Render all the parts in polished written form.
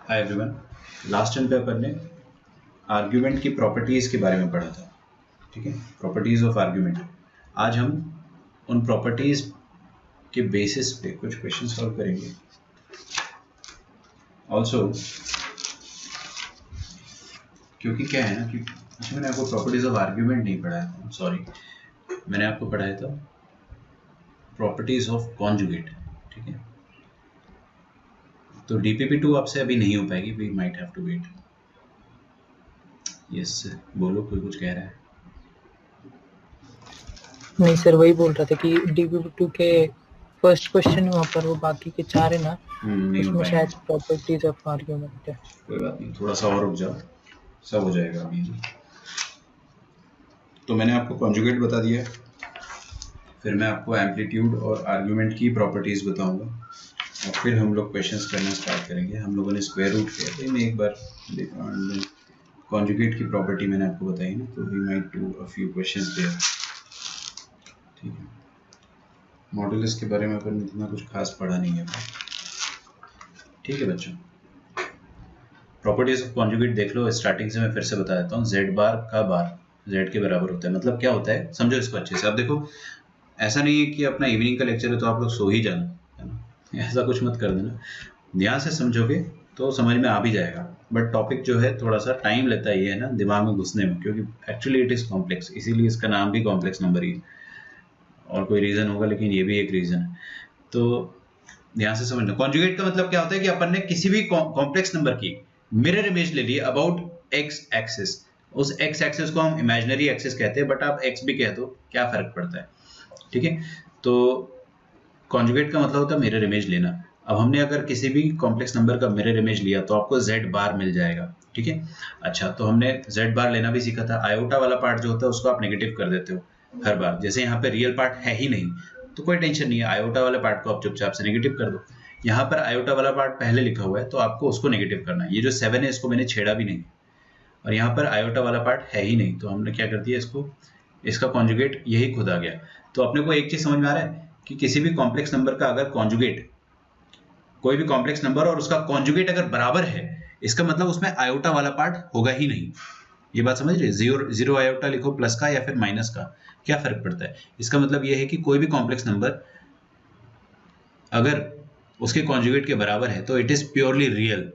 Hi everyone. Last time पे अपन ने argument की प्रॉपर्टीज़ के बारे में पढ़ा था, ठीक है, प्रॉपर्टीज़ ऑफ आर्ग्यूमेंट। आज हम उन प्रॉपर्टीज़ के बेसिस पे कुछ क्वेश्चन सॉल्व करेंगे। ऑल्सो क्योंकि क्या है ना कि अच्छा, मैंने आपको प्रॉपर्टीज़ ऑफ आर्ग्यूमेंट नहीं पढ़ाया था, सॉरी, मैंने आपको पढ़ाया था प्रॉपर्टीज़ ऑफ कॉन्जुगेट, ठीक है। तो DPP2 आपसे अभी नहीं हो पाएगी, we might have to wait. Yes, बोलो, कोई कुछ कह रहा है? नहीं सर, वही बोल रहा था कि DPP2 के फर्स्ट क्वेश्चन वहाँ पर वो बाकी के चार है ना, नहीं हो उसमें पाएंगे। शायद प्रॉपर्टीज ऑफ आर्ग्यूमेंट है। कोई बात नहीं, थोड़ा सा और रुक जाओ, सब हो जाएगा अभी। तो मैंने आपको कॉन्जुगेट बता दिया है, फिर मैं आपको एम्पलीट्यूड और आर्ग्यूमेंट की प्रॉपर्टीज़ बताऊंगा और फिर हम लोग क्वेश्चंस करना स्टार्ट करेंगे। हम लोगों ने स्क्वायर रूट किया था, मैं एक बार कॉन्जुगेट की प्रॉपर्टी मैंने आपको बताई ना, तो we might do a few questions there, ठीक है। मॉडुलस के बारे में अपन इतना कुछ खास पढ़ा नहीं है, ठीक है बच्चों। प्रॉपर्टीज ऑफ कॉन्जुगेट देख लो, स्टार्टिंग से मैं फिर से बता देता हूँ। जेड बार का बार जेड के बराबर होता है। मतलब क्या होता है, समझो इसको अच्छे से। अब देखो, ऐसा नहीं है कि अपना इवनिंग का लेक्चर है तो आप लोग सो ही जाना, है ना, ऐसा कुछ मत कर देना। ध्यान से समझोगे तो समझ में आ भी जाएगा, बट टॉपिक जो है थोड़ा सा टाइम लेता ही है ना दिमाग में घुसने में, क्योंकि एक्चुअली इट इज़ कॉम्प्लेक्स, इसीलिए इसका नाम भी कॉम्प्लेक्स नंबर ही है। और कोई रीज़न होगा, लेकिन ये भी एक रीज़न है। तो ध्यान से समझना। कॉन्जुगेट का मतलब क्या होता है कि अपन ने किसी भी कॉम्प्लेक्स नंबर की मिरर इमेज ले ली अबाउट एक्स एक्सिस। उस एक्स एक्सिस को हम इमेजिनरी एक्सिस कहते हैं, बट आप एक्स भी कह दो, क्या फर्क पड़ता है, ठीक है। तो कॉन्जुगेट का मतलब होता है मिरर इमेज लेना। अब हमने अगर किसी भी कॉम्प्लेक्स नंबर का मिरर इमेज लिया तो आपको जेड बार मिल जाएगा, ठीक है। अच्छा, तो हमने जेड बार लेना भी सीखा था। आयोटा वाला पार्ट जो होता है उसको आप नेगेटिव कर देते हो हर बार। जैसे यहाँ पे रियल पार्ट है ही नहीं तो कोई टेंशन नहीं है, आयोटा वाले पार्ट को आप चुपचाप से नेगेटिव कर दो। यहाँ पर आयोटा वाला पार्ट पहले लिखा हुआ है तो आपको उसको नेगेटिव करना है। ये जो 7 है इसको मैंने छेड़ा भी नहीं, और यहाँ पर आयोटा वाला पार्ट है ही नहीं तो हमने क्या कर दिया, इसको, इसका कॉन्जुगेट यही खुद आ गया। तो अपने को एक चीज समझ में आ रहा है कि किसी भी कॉम्प्लेक्स नंबर का अगर कॉन्जुगेट, कोई भी कॉम्प्लेक्स नंबर और उसका कॉन्जुगेट अगर बराबर है, इसका मतलब उसमें आयोटा वाला पार्ट होगा ही नहीं। ये बात समझ रहे? जीरो आयोटा लिखो प्लस का या फिर माइनस का, क्या फर्क पड़ता है। इसका मतलब यह है कि कोई भी कॉम्प्लेक्स नंबर अगर उसके कॉन्जुगेट के बराबर है तो इट इज प्योरली रियल,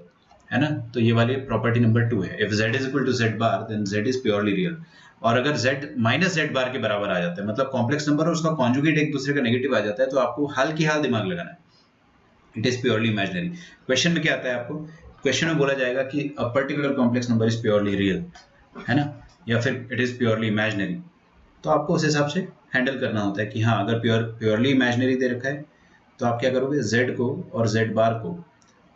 है ना। तो ये वाली प्रॉपर्टी नंबर 2 है। If z is equal to z bar then z is purely real. और अगर z माइनस z बार के बराबर आ जाता है, मतलब कॉम्प्लेक्स नंबर और उसका कॉन्जुगेट एक दूसरे का नेगेटिव आ जाता है, तो आपको हाल की हाल दिमाग लगाना है, it is purely imaginary. Question में क्या आता है आपको, क्वेश्चन में बोला जाएगा कि a particular complex number is purely real, है ना, या फिर इट इज प्योरली इमेजिनरी। तो आपको उस हिसाब से हैंडल करना होता है कि हाँ, अगर प्योरली इमेजिनरी दे रखा है तो आप क्या करोगे, z को और z बार को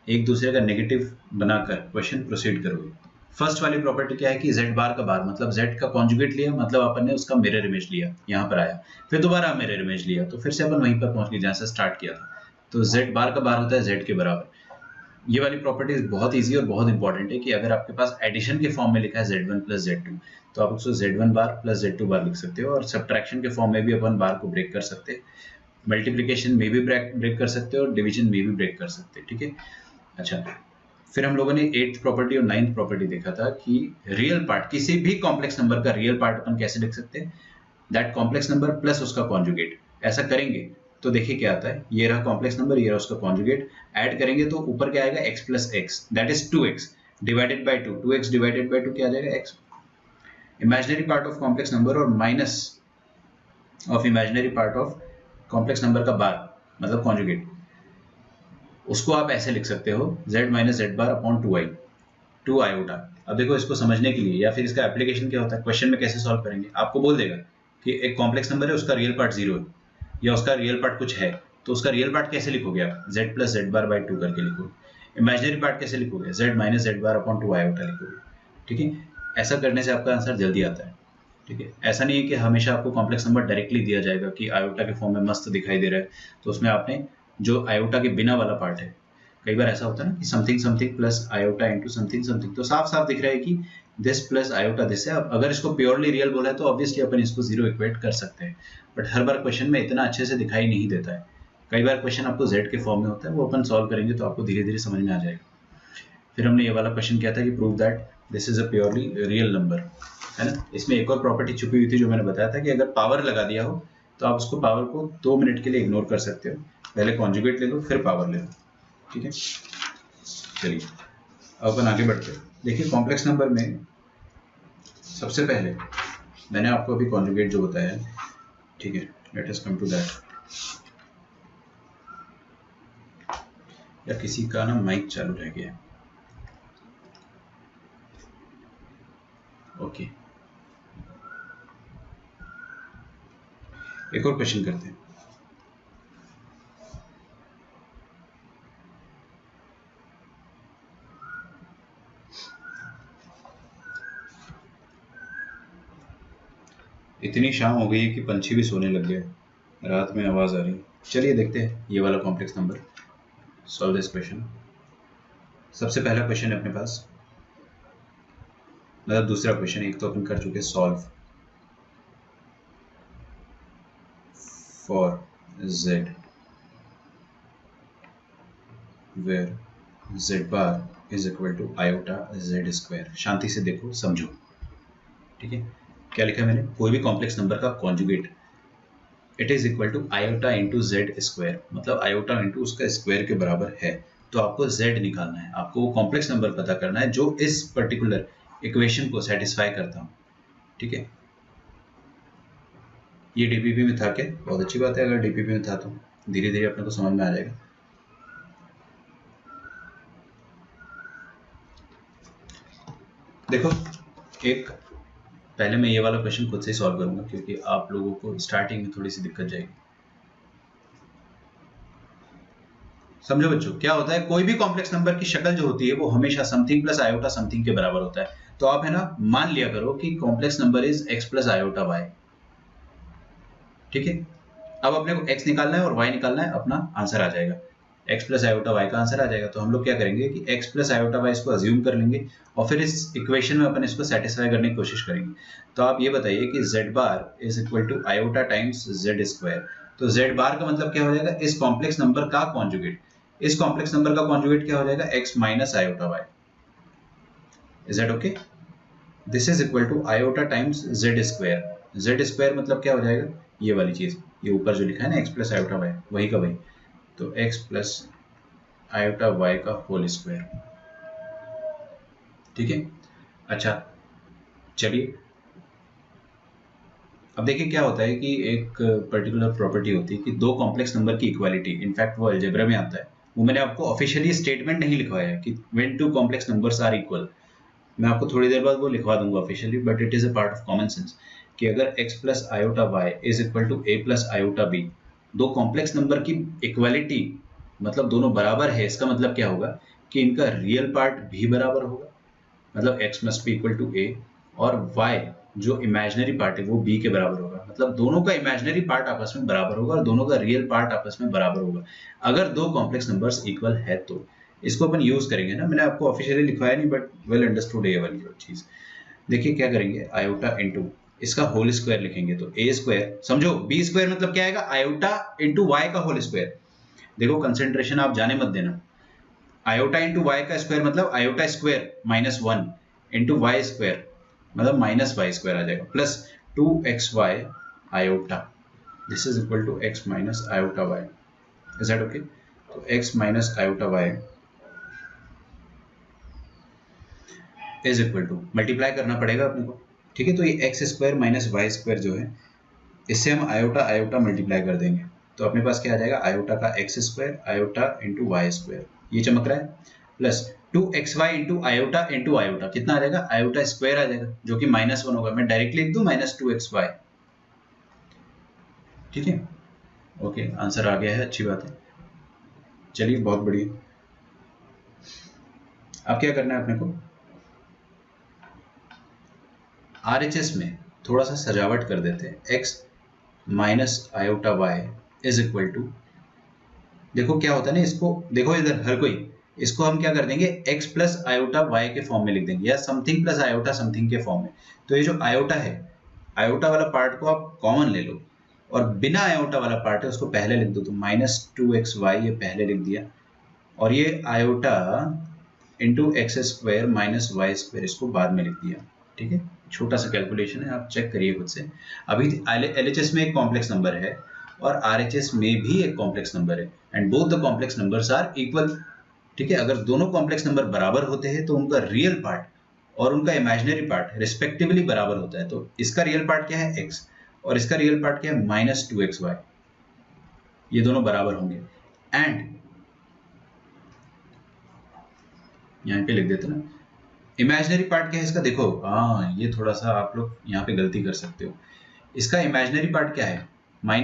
एक दूसरे का नेगेटिव बनाकर क्वेश्चन प्रोसीड करोगे। फर्स्ट वाली प्रॉपर्टी क्या है कि z बार का बार मतलब z का कॉन्जुगेट लिया, मतलब अपन ने उसका मिरर इमेज लिया, यहाँ पर आया, फिर दोबारा मिरर इमेज लिया, तो फिर से अपन वहीं पर पहुंच गए जहाँ से स्टार्ट किया था। तो z बार का बार होता है z के बराबर। ये वाली प्रॉपर्टीज बहुत ईजी और बहुत इंपॉर्टेंट है कि अगर आपके पास एडिशन के फॉर्म में लिखा है z1 प्लस z2 तो आप उसको z1 बार प्लस z2 बार लिख सकते हो, और सब्ट्रैक्शन के फॉर्म में भी अपन बार को ब्रेक कर सकते हैं, मल्टीप्लिकेशन में भी ब्रेक कर सकते हो और डिवीजन में भी ब्रेक कर सकते हैं, ठीक है। अच्छा, फिर हम लोगों ने 8th प्रॉपर्टी और 9th प्रॉपर्टी देखा था कि रियल पार्ट, किसी भी कॉम्प्लेक्स नंबर का रियल पार्ट अपन कैसे लिख सकते हैं, दैट कॉम्प्लेक्स नंबर प्लस उसका कॉन्जुगेट। ऐसा करेंगे तो देखिए क्या आता है, ये रहा कॉम्प्लेक्स नंबर, ये रहा उसका कॉन्जुगेट, ऐड करेंगे तो ऊपर क्या आएगा, x plus x, that is 2x divided by 2, 2x divided by 2 क्या आ जाएगा, x। Imaginary part of complex number और minus of imaginary part of complex number का बार मतलब कॉन्जुगेट, उसको आप ऐसे लिख सकते हो z minus Z bar upon 2i, 2 iota. अब देखो, इसको समझने के लिए या फिर इसका एप्लीकेशन क्या होता है, क्वेश्चन में कैसे सॉल्व करेंगे, आपको बोल देगा कि एक कॉम्प्लेक्स नंबर है, उसका रियल पार्ट 0 है या उसका रियल पार्ट कुछ है, तो उसका रियल पार्ट कैसे लिखोगे आप, z plus Z bar by 2 करके लिखोगे। इमेजिनरी पार्ट कैसे लिखोगे, z minus Z bar upon 2 iota लिखोगे, ठीक है। ऐसा करने से आपका आंसर जल्दी आता है, ठीक है। ऐसा नहीं है कि हमेशा आपको कॉम्प्लेक्स नंबर डायरेक्टली दिया जाएगा कि आयोटा के फॉर्म में मस्त दिखाई दे रहा है, तो उसमें आपने जो आयोटा के बिना वाला पार्ट है, कई बार ऐसा होता है ना कि something something plus iota into something something, तो साफ साफ दिख रहा है कि दिस प्लस आयोटा दिस है। अगर इसको प्योरली रियल बोला है तो ऑब्वियसली अपन इसको जीरो इक्वेट कर सकते हैं, बट हर बार क्वेश्चन में इतना अच्छे से दिखाई नहीं देता है। कई बार क्वेश्चन आपको जेड के फॉर्म में होता है, वो अपन सॉल्व करेंगे तो आपको धीरे धीरे समझ में आ जाएगा। फिर हमने ये वाला क्वेश्चन किया था कि prove that this is a purely real number, है ना। इसमें एक और प्रॉपर्टी छुपी हुई थी जो मैंने बताया था कि अगर पावर लगा दिया हो तो आप उसको पावर को 2 मिनट के लिए इग्नोर कर सकते हो, पहले कॉन्जुगेट ले लो फिर पावर ले लो, ठीक है। चलिए अब अपन आगे बढ़ते हैं। देखिए कॉम्प्लेक्स नंबर में सबसे पहले मैंने आपको अभी कॉन्जुगेट जो बताया है, ठीक है, let us come to that. या किसी का ना माइक चालू रह गया है, ओके। एक और क्वेश्चन करते हैं। इतनी शाम हो गई है कि पंछी भी सोने लग गए, रात में आवाज आ रही है। चलिए देखते हैं ये वाला complex number, solve this question. सबसे पहला क्वेश्चन है अपने पास, मतलब दूसरा क्वेश्चन, एक तो अपन कर चुके solve for z where z bar is equal to iota z square. शांति से देखो समझो, ठीक है। क्या लिखा है मैंने, कोई भी कॉम्प्लेक्स नंबर का conjugate it is equal to iota into z square, मतलब आयोटा इंटू उसका स्क्वायर के बराबर है। तो आपको z निकालना है, आपको वो कॉम्प्लेक्स नंबर पता करना है जो इस पर्टिकुलर इक्वेशन को सेटिस्फाई करता हूँ, ठीक है। ये डीपीपी में था क्या, बहुत अच्छी बात है। अगर डीपीपी में था तो धीरे धीरे अपने को समझ में आ जाएगा। देखो एक पहले मैं ये वाला क्वेश्चन खुद से ही सॉल्व करूंगा क्योंकि आप लोगों को स्टार्टिंग में थोड़ी सी दिक्कत जाएगी। समझो बच्चों, क्या होता है, कोई भी कॉम्प्लेक्स नंबर की शक्ल जो होती है वो हमेशा समथिंग प्लस आयोटा समथिंग के बराबर होता है। तो आप है ना मान लिया करो कि complex number is x plus iota y, ठीक है। अब अपने को x निकालना है और y निकालना है, अपना आंसर आ जाएगा, x प्लस आयोटा y का आंसर आ जाएगा। तो हम लोग क्या करेंगे कि x प्लस आयोटा y इसको अज्यूम कर लेंगे और फिर इस इक्वेशन में अपन इसको सेटिस्फाई करने की कोशिश करेंगे। तो आप ये बताइए कि z bar is equal to iota times z square. तो z बार का मतलब क्या हो जाएगा, इस कॉम्प्लेक्स नंबर का कॉन्जुगेट। इस कॉम्प्लेक्स नंबर का कॉन्जुगेट क्या हो जाएगा, x minus iota y। Is that okay. This is equal to iota times z square. z square मतलब क्या हो जाएगा, ये वाली चीज, ये ऊपर जो लिखा है ना x प्लस आयोटा y, वही का वही। तो x प्लस आयोटा y का होल स्क्वायर, ठीक है। अच्छा चलिए अब देखिए क्या होता है कि एक पर्टिकुलर प्रॉपर्टी होती है कि दो कॉम्प्लेक्स नंबर की इक्वालिटी, इनफैक्ट वो अलजेब्रा में आता है, वो मैंने आपको ऑफिशियली स्टेटमेंट नहीं लिखवाया है कि when two complex numbers are equal. मैं आपको थोड़ी देर बाद वो लिखवा दूंगा officially, but it is a part of common sense कि अगर x plus iota y is equal to a plus iota b, दो कॉम्प्लेक्स नंबर की इक्वालिटी मतलब दोनों बराबर है, इसका मतलब क्या होगा कि इनका रियल पार्ट भी बराबर होगा, मतलब x must be equal to a और y जो इमेजिनरी पार्ट है वो b के बराबर होगा, मतलब दोनों का इमेजिनरी पार्ट आपस में बराबर होगा और दोनों का रियल पार्ट आपस में बराबर होगा अगर दो कॉम्प्लेक्स नंबर्स इक्वल है। तो इसको अपन यूज करेंगे ना, मैंने आपको ऑफिशियली लिखवाया नहीं बट वेल अंडरस्टूड ये वाली चीज। देखिए क्या करेंगे, आयोटा इंटू इसका होल स्क्वायर लिखेंगे तो a स्क्वायर, समझो b स्क्वायर मतलब क्या आएगा, आयोटा इंटू y का होल स्क्वायर। देखो कंसेंट्रेशन आप जाने मत देना, आयोटा इंटू वाई का स्क्वायर मतलब iota square minus 1 into y square मतलब माइनस वाई स्क्वायर आ जाएगा, plus 2xy iota, this is equal to x minus iota y। Is that okay. तो x minus iota y is equal to, multiply करना पड़ेगा अपने को, ठीक है। तो ये x square minus y square जो है इससे हम आयोटा आयोटा मल्टीप्लाई कर देंगे तो अपने पास क्या आ जाएगा, आयोटा का x square iota into y square, ये चमक रहा है, प्लस 2xy इंटू आयोटा कितना आ जाएगा, आयोटा स्क्वायर आ जाएगा जो कि माइनस 1 होगा, मैं डायरेक्टली लिख दूं माइनस 2xy, ठीक है। ओके आंसर आ गया है, अच्छी बात है। चलिए बहुत बढ़िया। अब क्या करना है अपने को, RHS में थोड़ा सा सजावट कर देते हैं, x minus iota y is equal to, देखो क्या होता है ना, इसको देखो इधर हर कोई, इसको हम क्या कर देंगे x प्लस आयोटा y के फॉर्म में लिख देंगे या समथिंग प्लस आयोटा समथिंग के फॉर्म में। तो ये जो आयोटा है, आयोटा वाला पार्ट को आप कॉमन ले लो और बिना आयोटा वाला पार्ट है उसको पहले लिख दो, तो माइनस 2xy ये पहले लिख दिया और ये iota into x square minus y square, इसको बाद में लिख दिया। ठीक है, छोटा सा कैलकुलेशन है, आप चेक करिए खुद से। अभी LHS में एक कॉम्प्लेक्स नंबर है और RHS में भी एक कॉम्प्लेक्स नंबर है, and both the complex numbers are equal. ठीक है, अगर दोनों कॉम्प्लेक्स नंबर बराबर होते हैं तो उनका रियल पार्ट और उनका इमेजिनरी पार्ट रिस्पेक्टिवली बराबर होता है। तो इसका रियल पार्ट क्या है, x, और इसका रियल पार्ट क्या है, -2xy। ये दोनों बराबर होंगे। एंड यहाँ पे लिख देते ना, इमेजिनरी पार्ट क्या है इसका, देखो हाँ, ये थोड़ा सा आप लोग यहाँ पे गलती कर सकते हो। इसका इमेजिनरी पार्ट क्या है, -y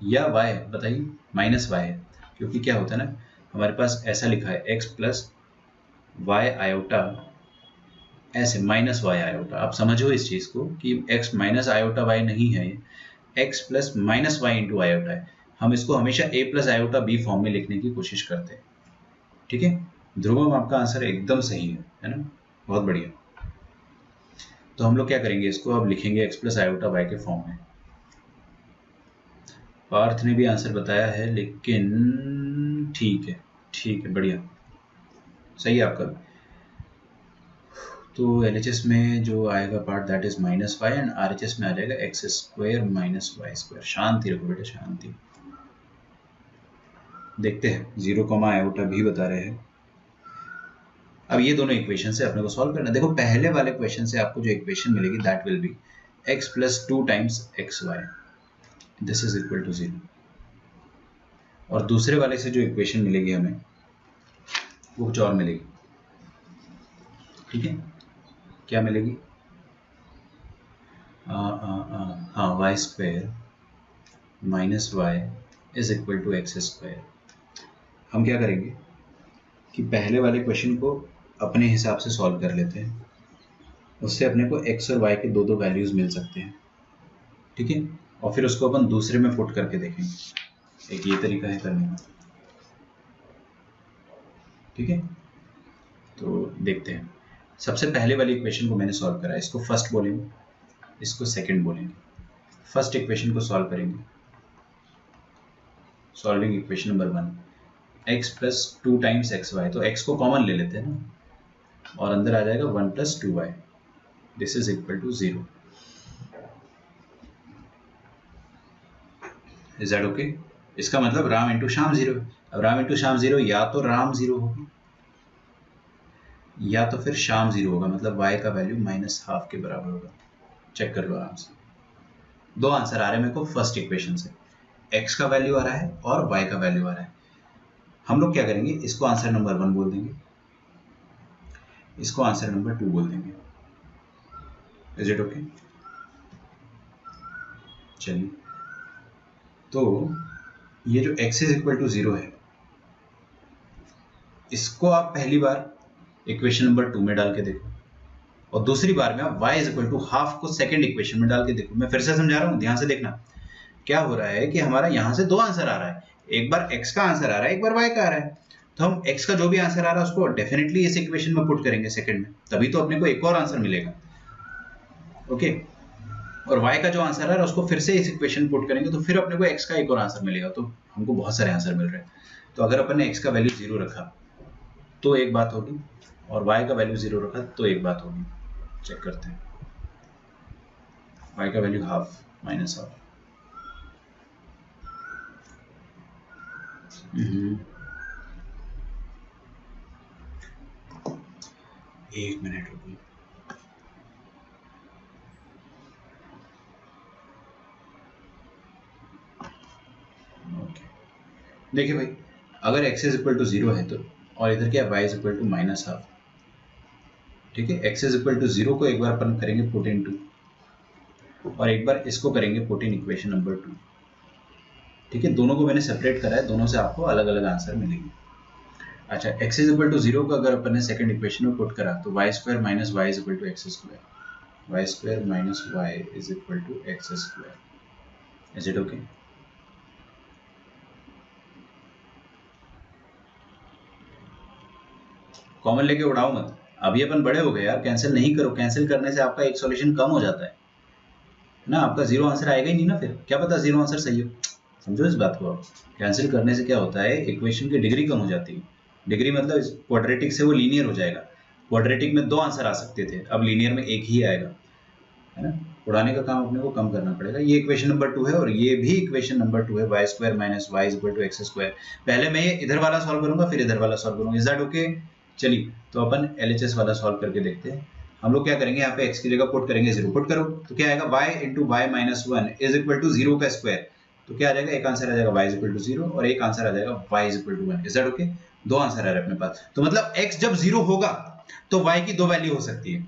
या y, बताइए। -y है, क्योंकि क्या होता है ना, हमारे पास ऐसा लिखा है x प्लस y आयोटा, ऐसे -y आयोटा। आप समझो इस चीज को कि x माइनस आयोटा y नहीं है, x plus minus y into iota है। हम इसको हमेशा a plus iota b form में लिखने की कोशिश करते हैं। ठीक है, ध्रुवम आपका आंसर एकदम सही है ना, बहुत बढ़िया। तो हम लोग क्या करेंगे, इसको अब लिखेंगे x प्लस आयोटा y के फॉर्म में। पार्थ ने भी आंसर बताया है, लेकिन ठीक है, बढ़िया, सही है आपका। तो LHS में जो आएगा part that is -y and RHS में आ जाएगा x square minus y square. शांति रखो बेटा, शांति। देखते हैं, 0, आयोटा भी बता रहे हैं। अब ये दोनों इक्वेशन से अपने को सॉल्व करना। देखो पहले वाले क्वेश्चन से आपको जो इक्वेशन मिलेगी that will be x plus 2 times xy, this is equal to 0। और दूसरे वाले से जो इक्वेशन मिलेगी हमें वो कुछ और मिलेगी। ठीक है, क्या मिलेगी, हाँ, y square minus y is equal to x square. हम क्या करेंगे कि पहले वाले क्वेश्चन को अपने हिसाब से सॉल्व कर लेते हैं, उससे अपने को x और y के दो वैल्यूज मिल सकते हैं। ठीक है, और फिर उसको अपन दूसरे में पुट करके देखेंगे। एक ये तरीका है करने का। ठीक है, तो देखते हैं। सबसे पहले वाली इक्वेशन को मैंने सॉल्व करा, इसको फर्स्ट बोलेंगे, इसको सेकंड बोलेंगे। फर्स्ट इक्वेशन को सॉल्व करेंगे, solving equation number 1, x plus 2 times xy। तो x को कॉमन ले लेते हैं ना, और अंदर आ जाएगा 1 plus 2y, this is equal to 0। Is that okay? इसका मतलब राम इंटू श्याम 0। अब राम इंटू श्याम 0, या तो राम 0 होगा या तो फिर श्याम 0 होगा, मतलब y का वैल्यू -½ के बराबर होगा। चेक कर लो आराम से। दो आंसर आ रहे हैं मेरे को फर्स्ट इक्वेशन से, x का वैल्यू आ रहा है और y का वैल्यू आ रहा है। हम लोग क्या करेंगे, इसको आंसर नंबर 1 बोल देंगे, इसको आंसर नंबर 2 बोल देंगे। Is it okay? चलिए, तो ये जो x इज इक्वल टू 0 है, इसको आप पहली बार इक्वेशन नंबर 2 में डाल के देखो, और दूसरी बार में आप y इज इक्वल टू ½ को सेकंड इक्वेशन में डाल के देखो। मैं फिर से समझा रहा हूँ, ध्यान से देखना। क्या हो रहा है कि हमारा यहाँ से दो आंसर आ रहा है, एक बार x का आंसर आ रहा है, एक बार y का आ रहा है। तो हम x का जो भी आंसर आ रहा है उसको डेफिनेटली इस इक्वेशन में पुट करेंगे सेकंड में, तभी तो अपने को एक और आंसर मिलेगा। ओके, और y का जो आंसर आ रहा है उसको फिर से इस इक्वेशन पुट करेंगे, तो फिर अपने को x का एक और आंसर मिलेगा। तो हमको बहुत सारे आंसर मिल रहे हैं। तो अगर अपन ने x का वैल्यू 0 रखा तो एक बात होगी, और y का वैल्यू 0 रखा तो एक बात होगी। चेक करते हैं, y का वैल्यू ½ -½ एक मिनट रुकिए। ओके, देखिए भाई, अगर x इज इक्वल टू 0 है तो, और इधर क्या y इज इक्वल टू -½ ठीक है, x इज इक्वल टू 0 को एक बार अपन करेंगे पुट इन 2, और एक बार इसको करेंगे पुट इन इक्वेशन नंबर 2। ठीक है, दोनों को मैंने सेपरेट करा है, दोनों से आपको अलग अलग आंसर मिलेंगे। अच्छा, x इज इक्वल टू 0 को अगर अपन ने सेकंड इक्वेशन में पुट करा तो y square minus y is equal to x square, y square minus y is equal to x square. Is it okay? Common लेके उड़ाओ मत, अभी अपन बड़े हो गए यार, कैंसिल नहीं करो। कैंसिल करने से आपका एक सॉल्यूशन कम हो जाता है ना, आपका 0 आंसर आएगा ही नहीं ना, फिर क्या पता 0 आंसर सही हो। समझो इस बात को। आप कैंसिल करने से क्या होता है, इक्वेशन की डिग्री कम हो जाती है। डिग्री मतलब क्वाड्रेटिक से वो लीनियर हो जाएगा। क्वाड्रेटिक में 2 आंसर आ सकते थे, अब लीनियर में एक ही आएगा, है ना। उड़ाने का काम अपने को कम करना पड़ेगा। ये इक्वेशन नंबर 2 है और ये भी इक्वेशन नंबर 2 है, y square minus y is equal to x square. पहले मैं ये इधर वाला सॉल्व करूंगा फिर इधर वाला सॉल्व करूंगा। Is that okay? चलिए तो अपन LHS वाला सॉल्व करके देखते हैं। हम लोग क्या करेंगे, यहाँ पे x की जगह पुट करेंगे 0, पुट करो तो क्या आएगा, y into y minus 1 is equal to 0 का स्क्वायर। तो क्या आ जाएगा, एक आंसर आ जाएगा y इज इक्वल टू 0 और एक आंसर आ जाएगा y is equal to 1। Is that okay? 2 answer आ रहे हैं अपने पास। तो मतलब x जब 0 होगा तो y की 2 वैल्यू हो सकती है।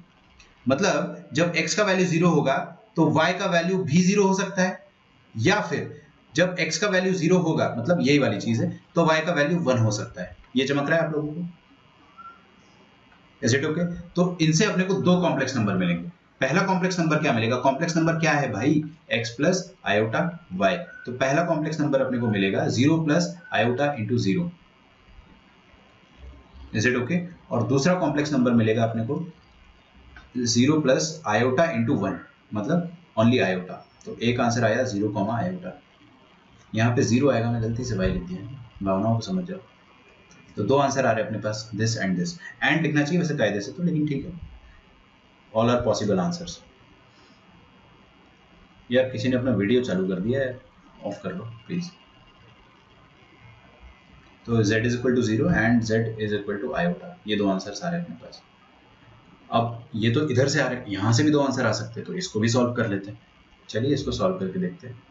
मतलब जब x का वैल्यू 0 होगा तो y का वैल्यू भी 0 हो सकता है, या फिर जब x का वैल्यू 0 होगा, मतलब यही वाली चीज है, तो y का वैल्यू 1 हो सकता है। ये चमक रहा है आप लोगों को? Is it okay? तो इनसे अपने को 2 कॉम्प्लेक्स नंबर मिलेंगे। पहला कॉम्प्लेक्स नंबर क्या मिलेगा, कॉम्प्लेक्स नंबर क्या है भाई, x प्लस आयोटा y। तो पहला कॉम्प्लेक्स नंबर अपने को मिलेगा 0 plus iota into 0। Is it okay? और दूसरा कॉम्प्लेक्स नंबर मिलेगा अपने को 0 प्लस आयोटा इंटू 1, मतलब ओनली आयोटा। तो एक आंसर आया 0 कॉमा आयोटा। यहाँ पे 0 आएगा, मैं गलती से y लिख दिया, भावनाओं को समझ जाओ। तो 2 आंसर आ रहे हैं अपने पास, दिस एंड दिस। एंड लिखना चाहिए वैसे कायदे से तो, लेकिन ठीक है, ऑल आर पॉसिबल आंसर्स। यार किसी ने अपना वीडियो चालू कर दिया है, ऑफ कर लो प्लीज। तो z is equal to 0 and z is equal to iota, ये 2 आंसर्स आ रहे हैं अपने पास। अब ये तो इधर से आ रहे हैं, यहाँ से भी 2 आंसर आ सकते हैं, तो इसको भी सॉल्व कर लेते हैं। चलिए इसको सॉल्व करके देखते हैं।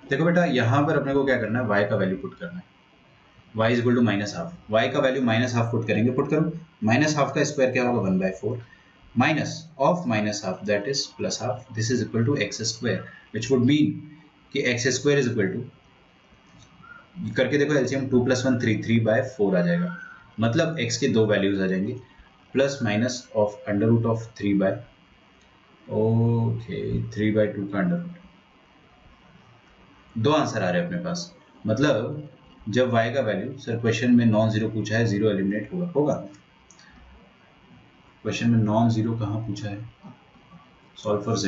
देखो बेटा, यहाँ पर अपने को क्या करना है, y का वैल्यू पुट करना है। y is equal to minus half, y का वैल्यू माइनस हाफ पुट करेंगे, पुट करो। माइनस हाफ का स्क्वायर क्या होगा, 1/4 minus of minus half that is plus half. This is equal to x square, which would mean कि x square is equal to, करके देखो LCM 2 + 1 3/4 आ जाएगा। मतलब x के 2 वैल्यूज आ जाएंगे, plus minus of under root of 3/2 का under root. 2 answer आ रहे हैं अपने पास। मतलब जब y का वैल्यू, सर क्वेश्चन में नॉन जीरो पूछा है, जीरो एलिमिनेट होगा? क्वेश्चन में नॉन जीरो कहाँ पूछा है, सॉल्व फॉर z।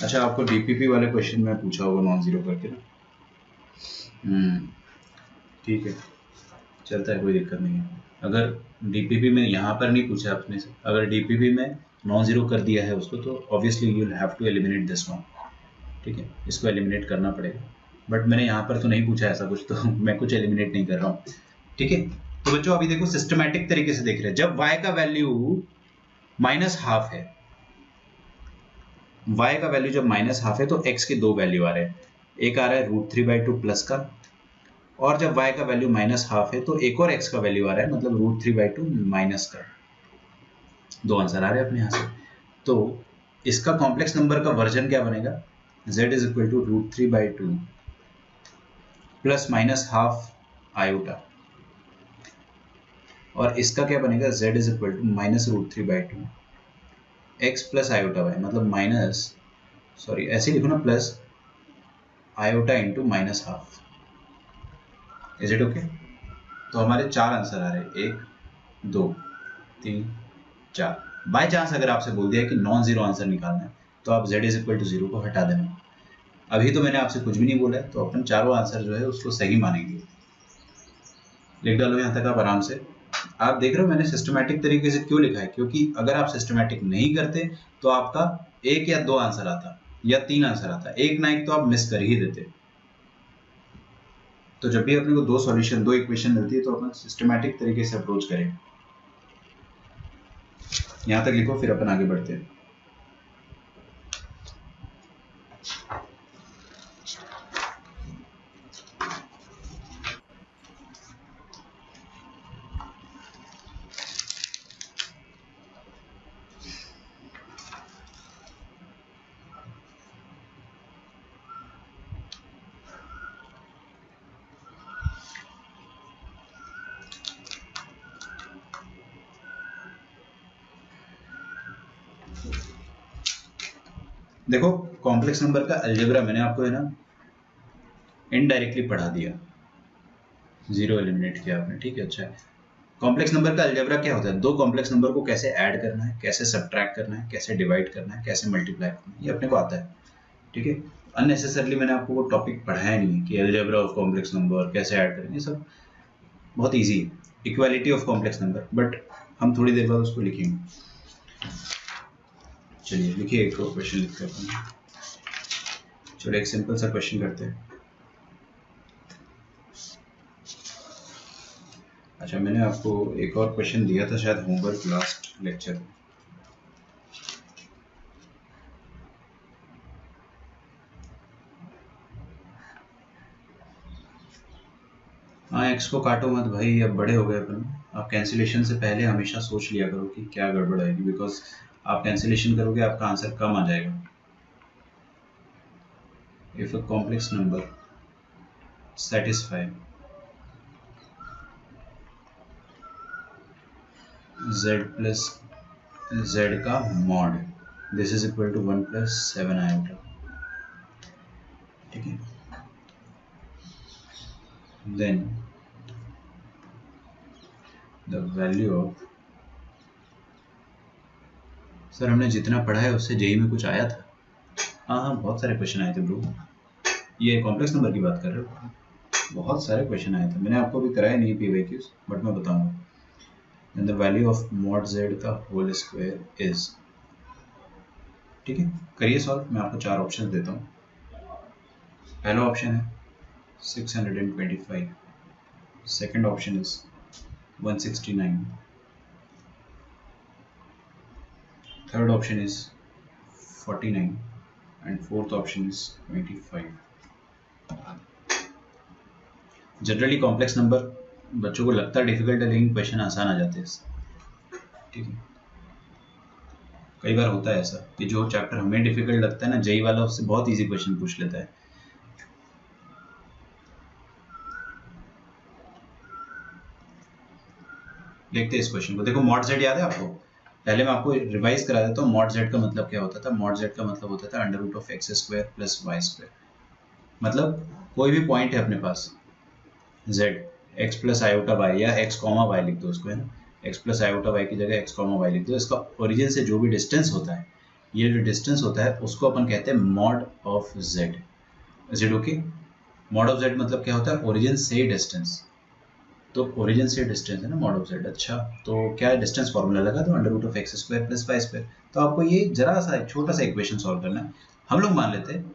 अच्छा, आपको डीपीपी वाले क्वेश्चन में पूछा होगा नॉन जीरो करके ना। ठीक है, चलता है, कोई दिक्कत नहीं है। अगर डीपीपी में यहाँ पर नहीं पूछा अपने से, अगर डीपीपी में नॉन जीरो कर दिया है उसको, तो obviously you will have to eliminate this one. ठीक है, इसको एलिमिनेट करना पड़ेगा, बट मैंने यहाँ पर तो नहीं पूछा ऐसा कुछ, तो मैं कुछ एलिमिनेट नहीं कर रहा हूँ। ठीक है, तो बच्चों अभी देखो सिस्टमैटिक तरीके से देख रहे हैं। जब y का वैल्यू माइनस हाफ है, y का वैल्यू जब माइनस हाफ है, तो x के 2 वैल्यू आ रहे हैं। एक आ रहा है √3/2 प्लस का, और जब y का वैल्यू माइनस हाफ है तो एक और x का वैल्यू आ रहा है, मतलब √3/2 माइनस का। 2 आंसर आ रहे हैं अपने यहाँ से। तो इसका कॉम्प्लेक्स नंबर का वर्जन क्या बनेगा, z is equal to √3/2 plus minus half iota, और इसका क्या बनेगा, z is equal to minus √3/2 x plus iota y, मतलब माइनस, सॉरी ऐसे लिखो ना, plus iota into minus half. Is it okay? तो हमारे 4 आंसर आ रहे हैं, 1 2 3 4। बाय चांस अगर आपसे बोल दिया कि नॉन जीरो आंसर निकालना है, तो आप z इज इक्वल टू 0 को हटा देना। अभी तो मैंने आपसे कुछ भी नहीं बोला है, तो अपन चारों आंसर जो है उसको सही मानेंगे। लिख डालो यहाँ तक आप आराम से। आप देख रहे हो मैंने सिस्टमैटिक तरीके से क्यों लिखा है, क्योंकि अगर आप सिस्टमैटिक नहीं करते तो आपका 1 या 2 आंसर आता, या 3 आंसर आता, एक ना एक तो आप मिस कर ही देते। तो जब भी अपने को 2 सॉल्यूशन, 2 इक्वेशन मिलती है, तो अपन सिस्टमैटिक तरीके से अप्रोच करें। यहाँ तक लिखो, फिर अपन आगे बढ़ते हैं। देखो कॉम्प्लेक्स नंबर का अलजेब्रा मैंने आपको है ना इनडायरेक्टली पढ़ा दिया, 0 एलिमिनेट किया आपने। ठीक है, अच्छा है। कॉम्प्लेक्स नंबर का अलजेब्रा क्या होता है, 2 कॉम्प्लेक्स नंबर को कैसे ऐड करना है, कैसे सब्ट्रैक्ट करना है, कैसे डिवाइड करना है, कैसे मल्टीप्लाई करना है, ये अपने को आता है। ठीक है, अननेसेसरली मैंने आपको वो टॉपिक पढ़ाया नहीं है कि अलजेब्रा ऑफ कॉम्प्लेक्स नंबर कैसे ऐड करें, ये सब बहुत इजी है, equality of complex number, but हम थोड़ी देर बाद उसको लिखेंगे। चलिए लिखिए, एक और क्वेश्चन लिखते हैं। चलो एक सिंपल सा क्वेश्चन करते हैं। अच्छा, मैंने आपको एक और क्वेश्चन दिया था शायद होमवर्क लास्ट लेक्चर में। हाँ, एक्स को काटो मत भाई, अब बड़े हो गए अपन। आप कैंसिलेशन से पहले हमेशा सोच लिया करो कि क्या गड़बड़ आएगी, बिकॉज आप कैंसिलेशन करोगे आपका आंसर कम आ जाएगा। If a complex number satisfy z plus z का mod, this is equal to 1 plus 7 iota, ठीक है। Then the value of, sir हमने जितना पढ़ा है उससे जेई में कुछ आया था? हाँ, बहुत सारे क्वेश्चन आए थे ब्रो। ये कॉम्प्लेक्स नंबर की बात कर रहे हो? बहुत सारे क्वेश्चन आए थे, मैंने आपको अभी कराया नहीं पीवाईक्यूज, बट मैं बताऊंगा। And the value of mod z का होल स्क्वायर इज, ठीक है, करिए सॉल्व। मैं आपको 4 ऑप्शन देता हूँ। पहला ऑप्शन है 625, second option is 169, third option is 49 and fourth option is 25। Generally complex number बच्चों को लगता है डिफिकल्ट है, लेकिन क्वेश्चन आसान आ जाते हैं, ठीक है। कई बार होता है ऐसा कि जो चैप्टर हमें डिफिकल्ट लगता है ना, जेई वाला उससे बहुत इजी क्वेश्चन पूछ लेता है। देखते हैं इस क्वेश्चन को। देखो, मॉड z याद है आपको? पहले मैं आपको रिवाइज करा देता हूँ। मॉड z का मतलब क्या होता था? मॉड z का मतलब होता था under root of x square plus y square. मतलब कोई भी पॉइंट है अपने पास z, x plus iota y या x कॉमा वाई लिख दो उसको, है ना। x प्लस आयोटा वाई की जगह x कॉमा वाई लिख दो। इसका ओरिजिन से जो भी डिस्टेंस होता है, ये जो डिस्टेंस होता है उसको अपन कहते हैं mod of z। z okay. Mod of z मतलब क्या होता है? ओरिजिन से डिस्टेंस। तो ओरिजिन से डिस्टेंस है ना मॉड ऑफ z। अच्छा, तो क्या डिस्टेंस फॉर्मूला लगा दो, under root of x square plus y square. तो आपको ये जरा सा एक छोटा सा इक्वेशन सॉल्व करना है। हम लोग मान लेते हैं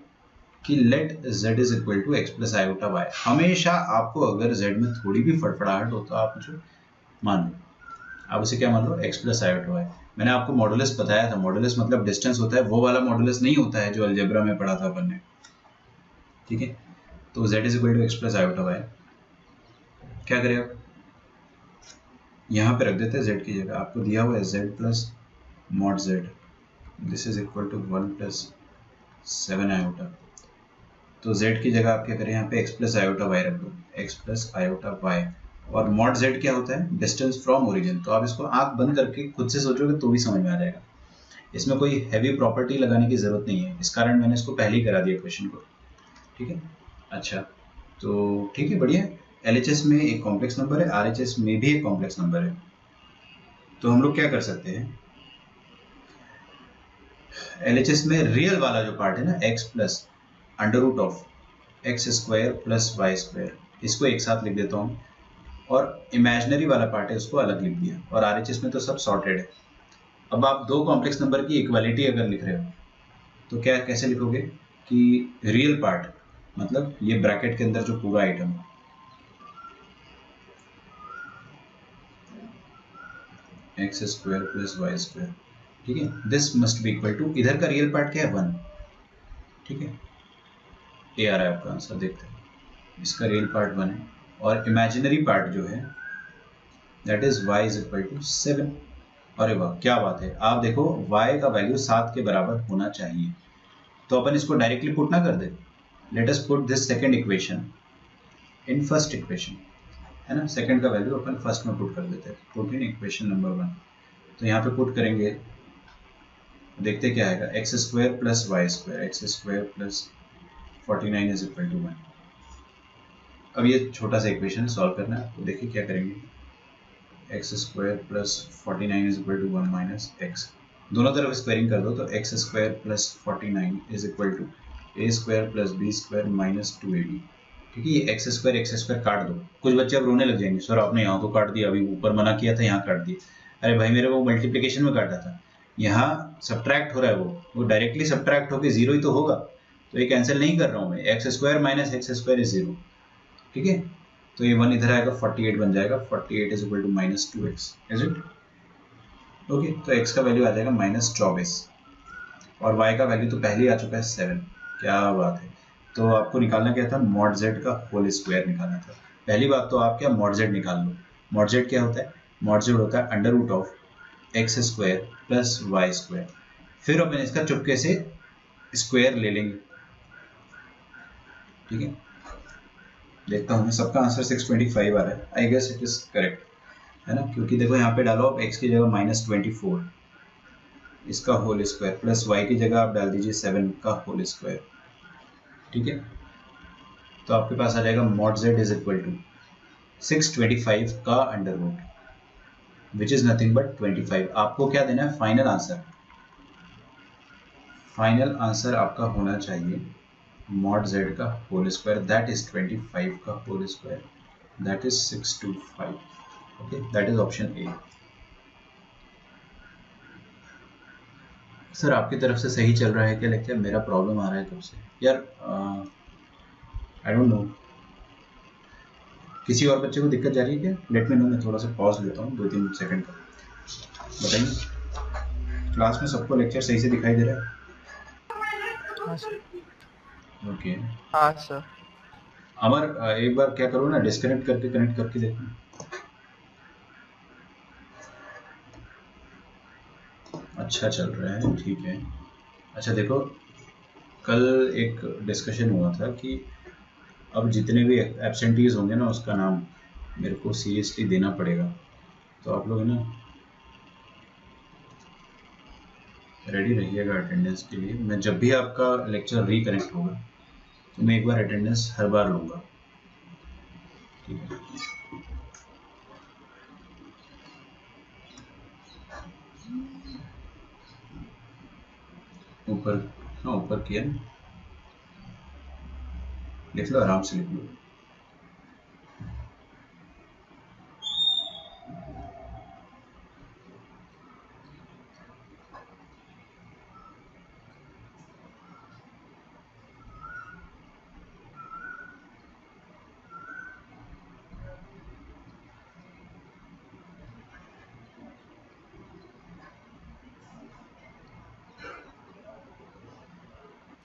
कि let z is equal to x plus iota y. हमेशा आपको अगर z में थोड़ी भी फड़फड़ाहट हो तो आप मुझे मान लो, आप उसे क्या मान लो? X plus iota y. मैंने आपको मॉडुलस बताया था, मॉडुलस मतलब डिस्टेंस होता है, वो वाला मॉडुलस नहीं होता है जो अलजेब्रा में पढ़ा था अपन ने, ठीक है। तो z is equal to x plus iota y, क्या करें आप? यहाँ पे रख देते हैं z की जगह। आपको दिया हुआ है z plus mod z, this is equal to 1 plus 7 iota. तो z की जगह आप क्या करें? यहाँ पे x प्लस आयोटा वाई रख दो, x प्लस आयोटा वाई। और मॉड z क्या होता है? Distance from origin. तो आप इसको आंख बंद करके खुद से सोचोगे तो भी समझ में आ जाएगा। इसमें कोई हैवी प्रॉपर्टी लगाने की जरूरत नहीं है, इस कारण मैंने इसको पहले ही करा दिया क्वेश्चन को, ठीक है। अच्छा, तो ठीक है, बढ़िया। LHS में एक कॉम्प्लेक्स नंबर है, RHS में भी एक कॉम्प्लेक्स नंबर है। तो हम लोग क्या कर सकते हैं? LHS में रियल वाला जो पार्ट है ना, x plus under root of x square plus y square, इसको एक साथ लिख देता हूँ, और इमेजिनरी वाला पार्ट है उसको अलग लिख दिया। और RHS में तो सब सॉर्टेड है। अब आप दो कॉम्प्लेक्स नंबर की इक्वालिटी अगर लिख रहे हो तो क्या कैसे लिखोगे कि रियल पार्ट मतलब ये ब्रैकेट के अंदर जो पूरा आइटम है, x square plus y square, ठीक है, this must be equal to, इधर का रियल पार्ट क्या है? 1, ठीक है। ये आ रहा है आपका आंसर, देखते हैं। इसका रियल पार्ट 1 है और इमेजिनरी पार्ट जो है that is y is equal to 7। अरे वाह, क्या बात है। आप देखो y का वैल्यू 7 के बराबर होना चाहिए। तो अपन इसको डायरेक्टली पुट ना कर दे। Let us put this second equation in first equation, है ना। सेकंड का वैल्यू अपन फर्स्ट में पुट कर देते हैं, पुट इन इक्वेशन नंबर 1। तो यहाँ पे पुट करेंगे, देखते क्या आएगा, x square plus y square, x square plus 49 is equal to 1। अब ये छोटा सा इक्वेशन सॉल्व करना है, तो देखिए क्या करेंगे, x square plus 49 is equal to 1 minus x, दोनों तरफ स्क्वायरिंग कर दो तो x square plus 49 is equal to, a square plus b square minus 2ab। ठीक है, ये एक्स स्क्वायर काट दो। कुछ बच्चे अब रोने लग जाएंगे, सर आपने यहाँ तो काट दिया, अभी ऊपर मना किया था यहाँ काट दिया। अरे भाई मेरे वो मल्टीप्लिकेशन में काटा था, यहाँ सब्ट्रैक्ट हो रहा है, वो डायरेक्टली सब्ट्रैक्ट होकर जीरो ही तो होगा, तो ये कैंसिल नहीं कर रहा हूँ मैं। X square minus x square is zero. ठीक है, तो ये 1 इधर आएगा, 48 बन जाएगा। 48 is equal to minus 2x, is it okay. तो x का वैल्यू आ जाएगा माइनस 24 और y का वैल्यू तो पहले ही आ चुका है 7। क्या बात है। तो आपको निकालना क्या था, मॉड z का होल स्क्वायर निकालना था। पहली बात तो आप क्या मॉड z निकाल लो। मॉड z क्या होता है, मॉड z होता है under root of x square plus y square. फिर अपन इसका चुपके से स्क्वायर ले लेंगे। ठीक है, देखता हूँ मैं, सबका आंसर 625 आ रहा है। I guess it is correct, है ना, क्योंकि देखो यहाँ पे डालो आप x की जगह माइनस 24 इसका होल स्क्वायर प्लस y की जगह आप डाल दीजिए 7 का होल स्क्वायर। ठीक है, तो आपके पास आ जाएगा mod z is equal to 625 का under root which is nothing but 25। आपको क्या देना है, फाइनल आंसर। फाइनल आंसर आपका होना चाहिए मॉड z का होल स्क्वायर, दैट इज 25 का whole square, that is 625। Okay, that is option A. Sir आपकी तरफ से सही चल रहा है क्या लेक्चर, मेरा प्रॉब्लम आ रहा है तब से यार। आई डोंट नो, किसी और बच्चे को दिक्कत जा रही है क्या, लेट मी नो। मैं थोड़ा सा पॉज लेता हूँ 2-3 सेकंड का, बताइए। क्लास में सबको लेक्चर सही से दिखाई दे रहा है? हाँ सर। ओके हाँ सर। अमर, एक बार क्या करो ना, डिस्कनेक्ट करके कनेक्ट करके देखो। अच्छा चल रहा है, ठीक है। अच्छा देखो, कल एक डिस्कशन हुआ था कि अब जितने भी एब्सेंटीज होंगे ना, उसका नाम मेरे को सीरियसली देना पड़ेगा। तो आप लोग है ना रेडी रहिएगा अटेंडेंस के लिए। मैं जब भी आपका लेक्चर रिकनेक्ट होगा तो मैं एक बार अटेंडेंस हर बार लूँगा। ठीक है, ऊपर, हाँ ऊपर किया ना, लिख लो आराम से लिख लो।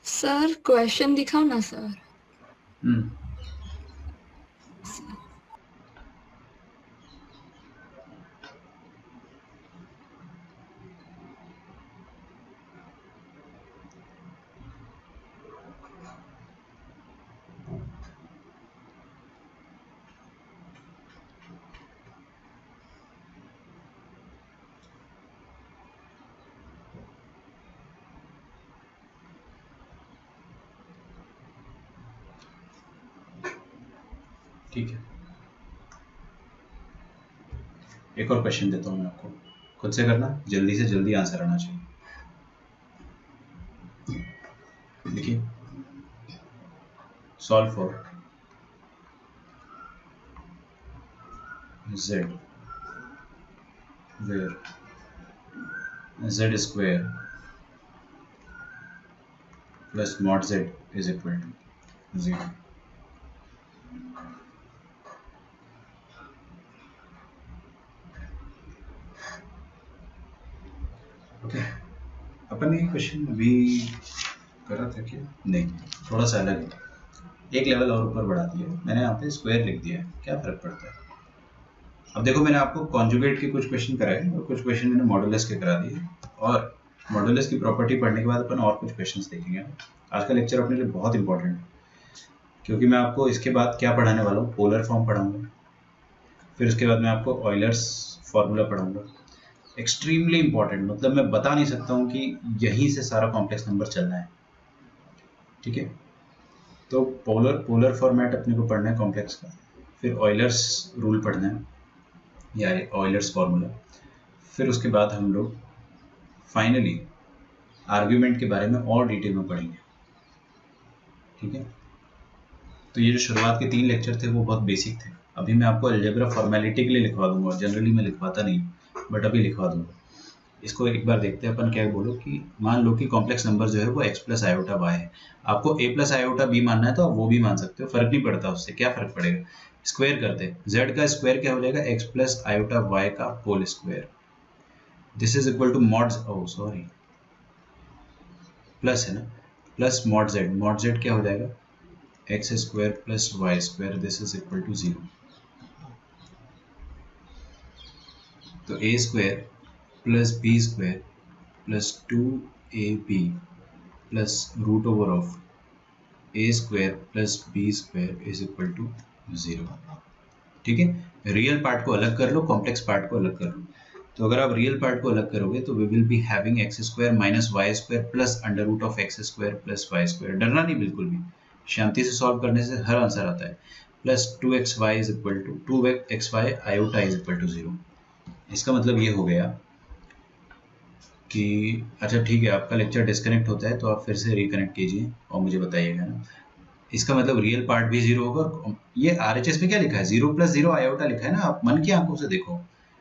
सर क्वेश्चन दिखाओ ना सर। ठीक है, एक और क्वेश्चन देता हूँ मैं आपको, खुद से करना, जल्दी से जल्दी आंसर आना चाहिए। देखिए, solve for z where z square plus mod z is equal to 0। Okay, अपन ये क्वेश्चन अभी करा था क्या, नहीं, थोड़ा सा अलग है, एक लेवल और ऊपर बढ़ा दिया मैंने, यहाँ पे स्क्वायर लिख दिया है, क्या फर्क पड़ता है। अब देखो, मैंने आपको कॉन्जुगेट के कुछ क्वेश्चन कराए और कुछ क्वेश्चन मैंने मॉडुलस के करा दिए, और मॉडुलस की प्रॉपर्टी पढ़ने के बाद अपन और कुछ क्वेश्चंस देखेंगे। आज का लेक्चर अपने लिए बहुत इंपॉर्टेंट है, क्योंकि मैं आपको इसके बाद क्या पढ़ाने वाला हूँ, पोलर फॉर्म पढ़ाऊंगा, फिर उसके बाद मैं आपको ऑयलर्स फॉर्मूला पढ़ाऊंगा। एक्सट्रीमली इंपॉर्टेंट, मतलब मैं बता नहीं सकता हूँ कि यहीं से सारा कॉम्प्लेक्स नंबर चलना है। ठीक है, तो पोलर फॉर्मेट अपने को पढ़ना है कॉम्प्लेक्स का, फिर ऑयलर्स रूल पढ़ना है या ऑयलर्स फॉर्मूला, फिर उसके बाद हम लोग फाइनली आर्ग्यूमेंट के बारे में और डिटेल में पढ़ेंगे। ठीक है। तो ये जो शुरुआत के 3 लेक्चर थे वो बहुत बेसिक थे। अभी मैं आपको अलजेब्रा फॉर्मेलिटी के लिए लिखवा दूंगा, जनरली मैं लिखवाता नहीं, बट अभी लिखवा दूंगा। इसको एक बार देखते हैं अपन। क्या बोलो कि मान लो कि कॉम्प्लेक्स नंबर जो है वो x प्लस आयोटा वाई है। आपको a प्लस आयोटा b मानना है तो आप वो भी मान सकते हो, फर्क नहीं पड़ता उससे। क्या फर्क पड़ेगा, स्क्वायर करते हैं। z का स्क्वायर क्या हो जाएगा, x प्लस आयोटा वाई का whole square. This is equal to mod, oh sorry plus है ना, प्लस मॉड z क्या हो जाएगा, x square plus y square. This is equal to 0। तो a square plus b square plus 2ab plus root over of a square plus b square is equal to 0। ठीक है। Real part को अलग कर लो, complex part को अलग कर लो। तो अगर आप रियल पार्ट को अलग करोगे तो we will be having x square minus y square plus under root of x square plus y square. डरना नहीं बिल्कुल भी, शांति से सॉल्व करने से हर आंसर आता है। Plus 2xy is equal to 2xy iota is equal to 0। इसका मतलब ये हो गया कि अच्छा ठीक है, आपका लेक्चर डिस्कनेक्ट होता है तो आप फिर से रिकनेक्ट कीजिए और मुझे बताइएगा ना। इसका मतलब रियल पार्ट भी 0 होगा। ये RHS में क्या लिखा है, 0 प्लस 0 आयोटा लिखा है ना, आप मन की आंखों से देखो।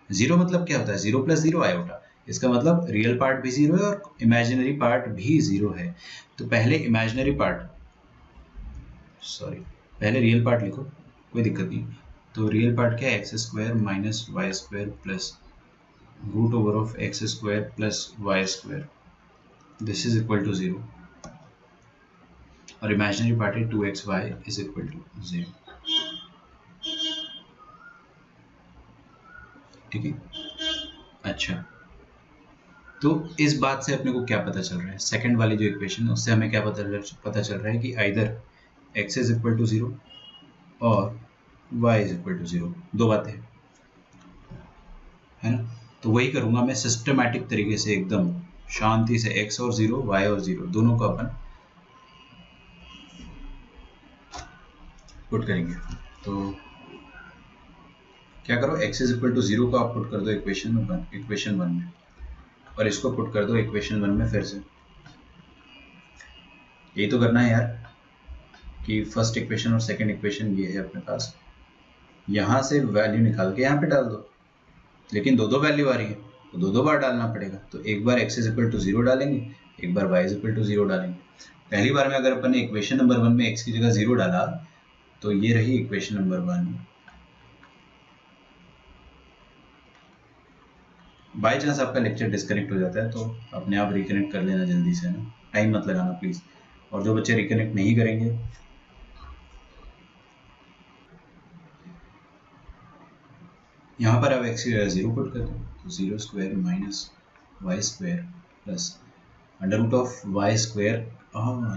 0 मतलब क्या होता है, 0 प्लस 0 आयोटा। इसका मतलब रियल पार्ट भी 0 है और इमेजिनरी पार्ट भी 0 है। तो पहले इमेजिनरी पार्ट, सॉरी पहले रियल पार्ट लिखो, कोई दिक्कत नहीं। तो रियल पार्ट क्या है, x square minus y square plus root over of x square plus y square. This is equal to 0 और इमेजिनरी पार्ट है 2xy इज इक्वल टू 0। ठीक है। अच्छा, तो इस बात से अपने को क्या पता चल रहा है, सेकंड वाली जो इक्वेशन है उससे हमें क्या पता चल रहा है कि either x is equal to 0 और y इज इक्वल टू 0। दो बातें है ना। तो वही करूंगा मैं सिस्टमैटिक तरीके से, एकदम शांति से। x और 0, y और 0 दोनों को अपन पुट करेंगे। तो क्या करो, x इज इक्वल टू 0 को आप पुट कर दो इक्वेशन 1 में, और इसको पुट कर दो इक्वेशन 1 में फिर से। यही तो करना है यार कि फर्स्ट इक्वेशन और सेकंड इक्वेशन ये है अपने पास, यहाँ से वैल्यू निकाल के यहाँ पे डाल दो। लेकिन दो वैल्यू आ रही है तो दो बार डालना पड़ेगा। तो एक बार x इज इक्वल टू 0 डालेंगे, एक बार y इज इक्वल टू 0 डालेंगे। पहली बार में अगर अपन ने इक्वेशन नंबर 1 में x की जगह 0 डाला तो ये रही इक्वेशन नंबर 1। बाई चांस आपका लेक्चर डिस्कनेक्ट हो जाता है तो अपने आप रिकनेक्ट कर लेना जल्दी से ना, टाइम मत लगाना प्लीज। और जो बच्चे रिकनेक्ट नहीं करेंगे, यहाँ पर आप x की जगह 0 पुट कर दो, तो 0 square minus y square plus under root of y square.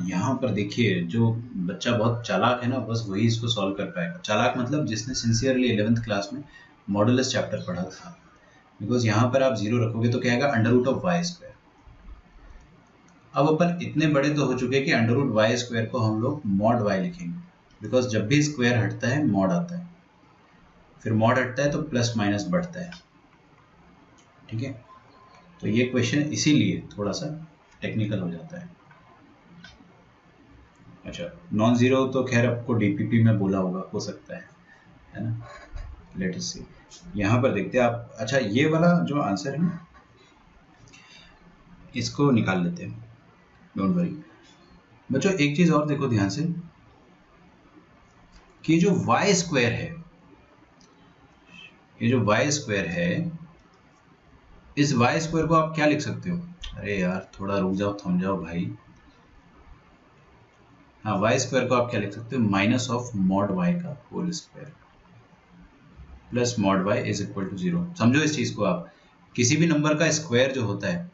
यहाँ पर देखिए, जो बच्चा बहुत चालाक है ना, बस वही इसको सॉल्व कर पाएगा। चालाक मतलब जिसने सिंसियरली 11th क्लास में मॉडुलस चैप्टर पढ़ा था। बिकॉज यहाँ पर आप 0 रखोगे तो क्या आएगा, under root of y square. अब अपन इतने बड़े तो हो चुके हैं कि अंडर रूट वाई स्क्वायर को हम लोग मॉड वाई लिखेंगे, बिकॉज जब भी स्क्वायर हटता है मॉड आता है, फिर मॉड हटता है तो प्लस माइनस बढ़ता है। ठीक है। तो ये क्वेश्चन इसीलिए थोड़ा सा टेक्निकल हो जाता है। अच्छा, नॉन जीरो तो खैर आपको डीपीपी में बोला होगा, हो सकता है ना। लेट अस सी, यहाँ पर देखते हैं आप। अच्छा, ये वाला जो आंसर है ना, इसको निकाल लेते हैं, डोंट वरी बच्चों। एक चीज और देखो ध्यान से कि जो वाई स्क्वायर है, ये जो वाई स्क्वायर है, इस वाई स्क्वायर को आप क्या लिख सकते हो। अरे यार थोड़ा रुक जाओ, थम जाओ भाई। हाँ, वाई स्क्वायर को आप क्या लिख सकते हो, माइनस ऑफ मॉड वाई का whole square plus mod y is equal to 0। समझो इस चीज को, आप किसी भी नंबर का स्क्वायर जो होता है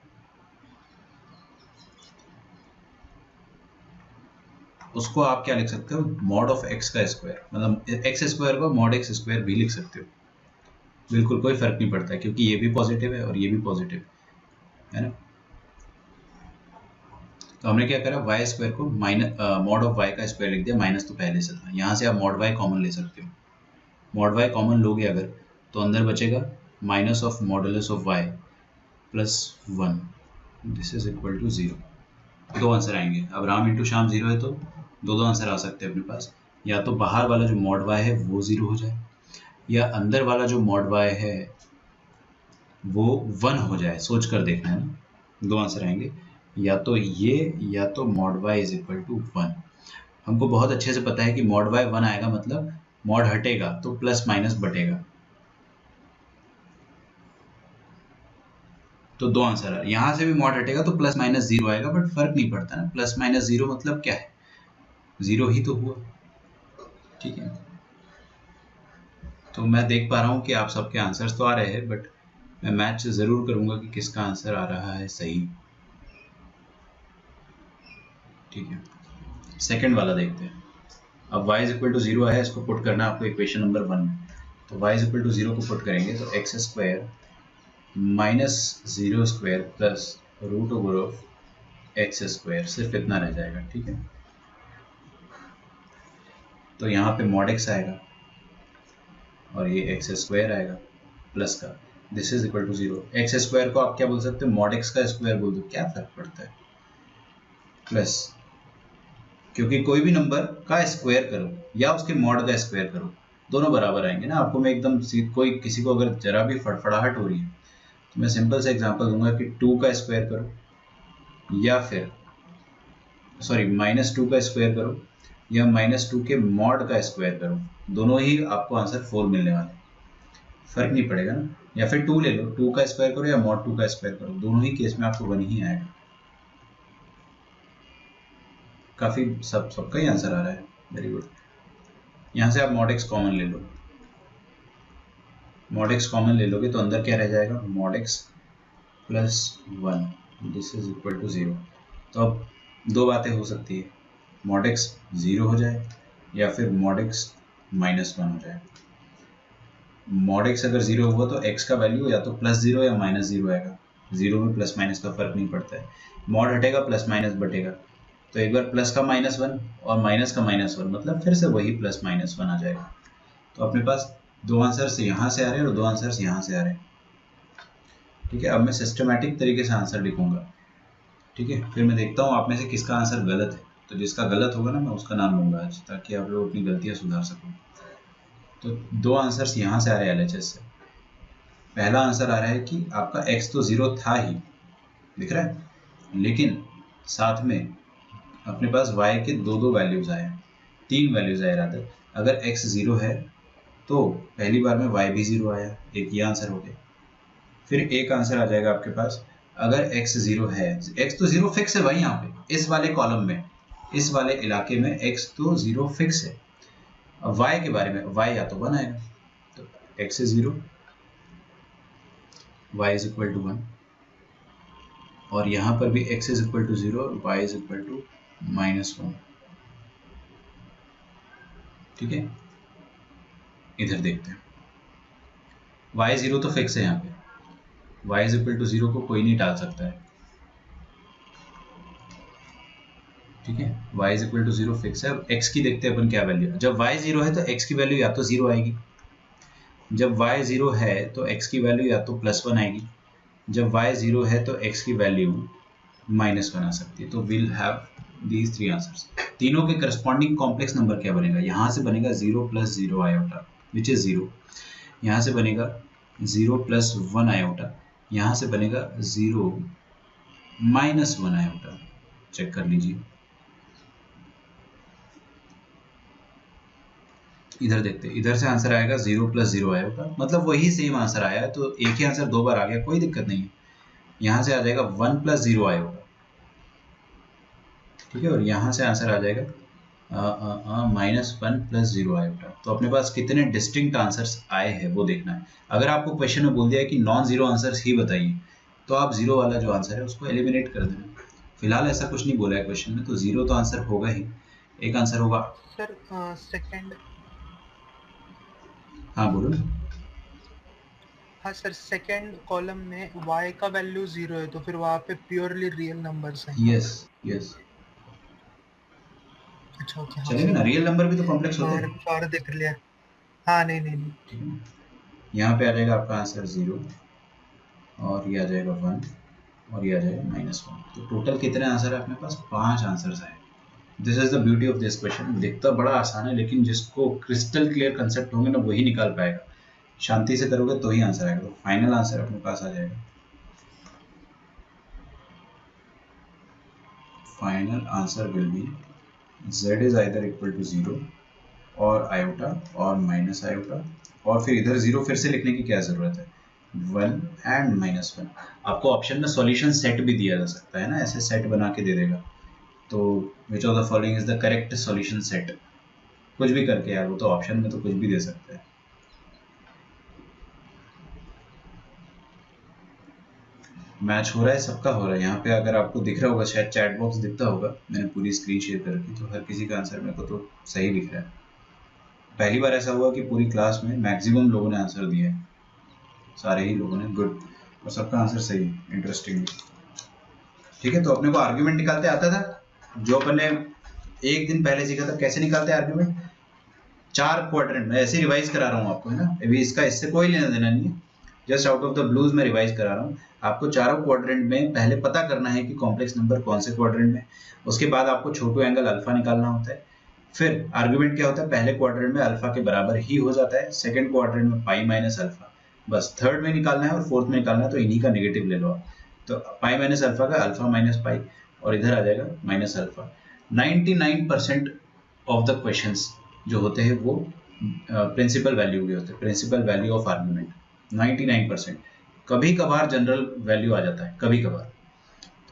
उसको आप क्या लिख सकते हो, मॉड ऑफ एक्स का स्क्वायर। मतलब एक्स स्क्वायर को मॉड एक्स स्क्वायर भी लिख सकते हो, बिल्कुल कोई फर्क नहीं पड़ता है, क्योंकि ये भी पॉजिटिव है और ये भी पॉजिटिव है ना। तो हमने क्या करा, वाई स्क्वायर को माइनस मॉड ऑफ वाई का स्क्वायर लिख दिया, माइनस तो पहले से था। यहाँ से आप मॉड वाई कॉमन ले सकते हो। मॉड वाई कॉमन लोगे अगर, तो अंदर बचेगा minus of modulus of y plus 1। This is equal to 0। दो आंसर आएंगे। अब राम इंटू श्याम 0 है तो दो आंसर आ सकते हैं अपने पास, या तो बाहर वाला जो मॉड वाई है वो 0 हो जाए, या अंदर वाला जो मॉड वाई है वो 1 हो जाए। सोच कर देखना है ना, दो आंसर आएंगे, या तो ये या तो mod y is equal to 1। हमको बहुत अच्छे से पता है कि मॉड वाई 1 आएगा मतलब मॉड हटेगा तो प्लस माइनस बटेगा। तो दो आंसर है, यहाँ से भी मॉड हटेगा तो प्लस माइनस 0 आएगा, बट फर्क नहीं पड़ता ना, प्लस माइनस 0 मतलब क्या है, 0 ही तो हुआ। ठीक है, तो मैं देख पा रहा हूँ कि आप सबके आंसर्स तो आ रहे हैं, बट मैं मैच ज़रूर करूँगा कि किसका आंसर आ रहा है सही। ठीक है, सेकंड वाला देखते हैं। अब y इज इक्वल टू 0 है, इसको पुट करना है आपको इक्वेशन नंबर 1 में। तो y इज इक्वल टू 0 को पुट करेंगे तो x square minus 0 square plus root over of x square, सिर्फ इतना रह जाएगा। ठीक है, तो यहाँ पे मॉड एक्स आएगा और ये एक्स स्क्वायर आएगा प्लस का, this is equal to 0। X square को आप क्या बोल सकते हैं, मॉड एक्स का स्क्वायर बोल दो, क्या फर्क पड़ता है, प्लस, क्योंकि कोई भी नंबर का स्क्वायर करो या उसके मॉड का स्क्वायर करो, दोनों बराबर आएंगे ना। आपको मैं एकदम कोई किसी को अगर जरा भी फड़फड़ाहट हो रही है तो मैं सिंपल सा एग्जांपल दूंगा कि 2 का स्क्वायर करो, या फिर सॉरी -2 का स्क्वायर करो, या -2 के मॉड का स्क्वायर करो, दोनों ही आपको आंसर 4 मिलने वाले, फर्क नहीं पड़ेगा ना। या फिर 2 ले लो, 2 का स्क्वायर करो या मॉड 2 का स्क्वायर करो, दोनों ही केस में आपको 1 ही आएगा। काफ़ी सबका ही आंसर आ रहा है, वेरी गुड। यहाँ से आप मॉड एक्स कॉमन ले लो, मॉड एक्स कॉमन ले लोगे तो अंदर क्या रह जाएगा, mod x plus 1, this is equal to 0। तो अब दो बातें हो सकती है, मॉड एक्स 0 हो जाए या फिर मॉड एक्स -1 हो जाए। मॉड एक्स अगर 0 हुआ तो x का वैल्यू या तो +0 या -0 आएगा, 0 में प्लस माइनस का फर्क नहीं पड़ता है। मॉड हटेगा प्लस माइनस बटेगा, तो एक बार प्लस का -1 और माइनस का -1 मतलब फिर से वही प्लस -1 आ जाएगा। तो अपने पास दो आंसर्स यहाँ से आ रहे हैं और दो आंसर्स यहाँ से आ रहे हैं। ठीक है, अब मैं सिस्टमेटिक तरीके से आंसर लिखूंगा। ठीक है, फिर मैं देखता हूँ आप में से किसका आंसर गलत है, तो जिसका गलत होगा ना मैं उसका नाम लूंगा आज, ताकि आप लोग अपनी गलतियाँ सुधार सको। तो दो आंसर्स यहाँ से आ रहे हैं LHS से। पहला आंसर आ रहा है कि आपका x तो 0 था ही, दिख रहा है, लेकिन साथ में अपने पास y के दो वैल्यूज आए, 3 वैल्यूज आए रादर। अगर x 0 है तो पहली बार में y भी 0 आया, एक ये आंसर हो गया। फिर एक आंसर आ जाएगा आपके पास, अगर x 0 है, x तो 0 फिक्स है भाई, यहाँ पे इस वाले कॉलम में, इस वाले इलाके में x तो 0 फिक्स है। अब y के बारे में, y या तो 1 आएगा, तो x is 0, y is equal to 1, और यहाँ पर भी x is equal to 0 और y is equal to -1। ठीक है, इधर देखते हैं, y 0 तो फिक्स है यहाँ पे, y is equal to 0 को कोई नहीं टाल सकता है। ठीक है, y is equal to 0 fix है। अब x की देखते हैं अपन क्या वैल्यू है। जब y 0 है तो x की वैल्यू या तो 0 आएगी, जब y 0 है तो x की वैल्यू या तो +1 आएगी, जब y 0 है तो x की वैल्यू -1 आ सकती है। तो विल हैव दीज 3 आंसर्स। तीनों के करस्पॉन्डिंग कॉम्प्लेक्स नंबर क्या बनेगा, यहाँ से बनेगा 0 + 0 आयोटा विच इज 0, यहाँ से बनेगा 0 + 1 आयोटा, यहाँ से बनेगा 0 - 1 आयोटा। चेक कर लीजिए, इधर देखते हैं, इधर से आंसर आएगा 0 + 0 आयोटा, मतलब वही सेम आंसर आया है, तो एक ही आंसर दो बार आ गया, कोई दिक्कत नहीं है। यहाँ से आ जाएगा 1 + 0 आयोटा, ठीक है, और यहाँ से आंसर आ जाएगा -1 + 0 आयोटा। तो अपने पास कितने डिस्टिंक्ट आंसर्स आए हैं वो देखना है। अगर आपको क्वेश्चन में बोल दिया है कि नॉन जीरो आंसर्स ही बताइए, तो आप जीरो वाला जो आंसर है उसको एलिमिनेट कर देना। फिलहाल ऐसा कुछ नहीं बोला है क्वेश्चन में, तो जीरो तो आंसर होगा ही, एक आंसर होगा। सर सेकंड, हाँ बोलो। हाँ सर, सेकंड कॉलम में y का वैल्यू 0 है, तो फिर वहाँ पे प्योरली रियल नंबर्स हैं। यस यस, अच्छा ओके, हाँ चलेगा ना, रियल नंबर भी तो कॉम्प्लेक्स होते हैं। और देख लिया, हाँ नहीं नहीं नहीं, ठीक है, यहाँ पे आ जाएगा आपका आंसर 0, और ये आ जाएगा 1, और ये आ जाएगा -1। तो टोटल कितने आंसर है अपने पास, 5 आंसर्स आए। This is the beauty of this question. दिखता बड़ा आसान है, लेकिन जिसको क्रिस्टल क्लियर कंसेप्ट होंगे ना वही निकाल पाएगा। शांति से करोगे तो ही आंसर आएगा। तो फाइनल आंसर अपने पास आ जाएगा। Final answer will be z is either equal to 0 और आयोटा और माइनस आयोटा, और फिर इधर 0 फिर से लिखने की क्या जरूरत है, 1 एंड -1। आपको ऑप्शन में सॉल्यूशन सेट भी दिया जा सकता है ना, ऐसे सेट बना के दे देगा। तो which of the following is the correct solution set, कुछ भी करके यार, वो तो ऑप्शन में तो कुछ भी दे सकता है। मैच हो रहा है, सबका हो रहा है। यहाँ पे अगर आपको दिख रहा होगा, शायद चैट बॉक्स दिखता होगा, मैंने पूरी स्क्रीन शेयर कर रखी, तो हर किसी का आंसर मेरे को तो सही दिख रहा है। पहली बार ऐसा हुआ कि पूरी क्लास में मैक्सिमम लोगों ने आंसर दिया है, सारे ही लोगों ने, गुड, और सबका आंसर सही, इंटरेस्टिंग। ठीक है, तो अपने को आर्ग्यूमेंट निकालते आता था, जो अपन ने एक दिन पहले सीखा था। कैसे निकालते हैं आर्ग्यूमेंट, 4 क्वाड्रेंट में। ऐसे रिवाइज करा रहा हूँ आपको, है ना, अभी इसका इससे कोई लेना देना नहीं है, just out of the blues में रिवाइज करा रहा हूँ आपको। चारों क्वाड्रेंट में पहले पता करना है कि कॉम्प्लेक्स नंबर कौन से क्वाड्रेंट में, उसके बाद आपको छोटू एंगल अल्फा निकालना होता है। फिर आर्ग्यूमेंट क्या होता है, पहले क्वाड्रेंट में अल्फा के बराबर ही हो जाता है, सेकंड क्वाड्रेंट में पाई माइनस अल्फा, बस थर्ड में निकालना है और फोर्थ में निकालना है, तो इन्हीं का नेगेटिव ले लो आप। तो पाई माइनस अल्फा का अल्फा माइनस पाई, और इधर आ जाएगा minus alpha. 99% of the questions जो होते हैं वो प्रिंसिपल वैल्यू के होते हैं, प्रिंसिपल वैल्यू ऑफ आर्ग्यूमेंट 99%। कभी कभार जनरल वैल्यू आ जाता है, कभी कभार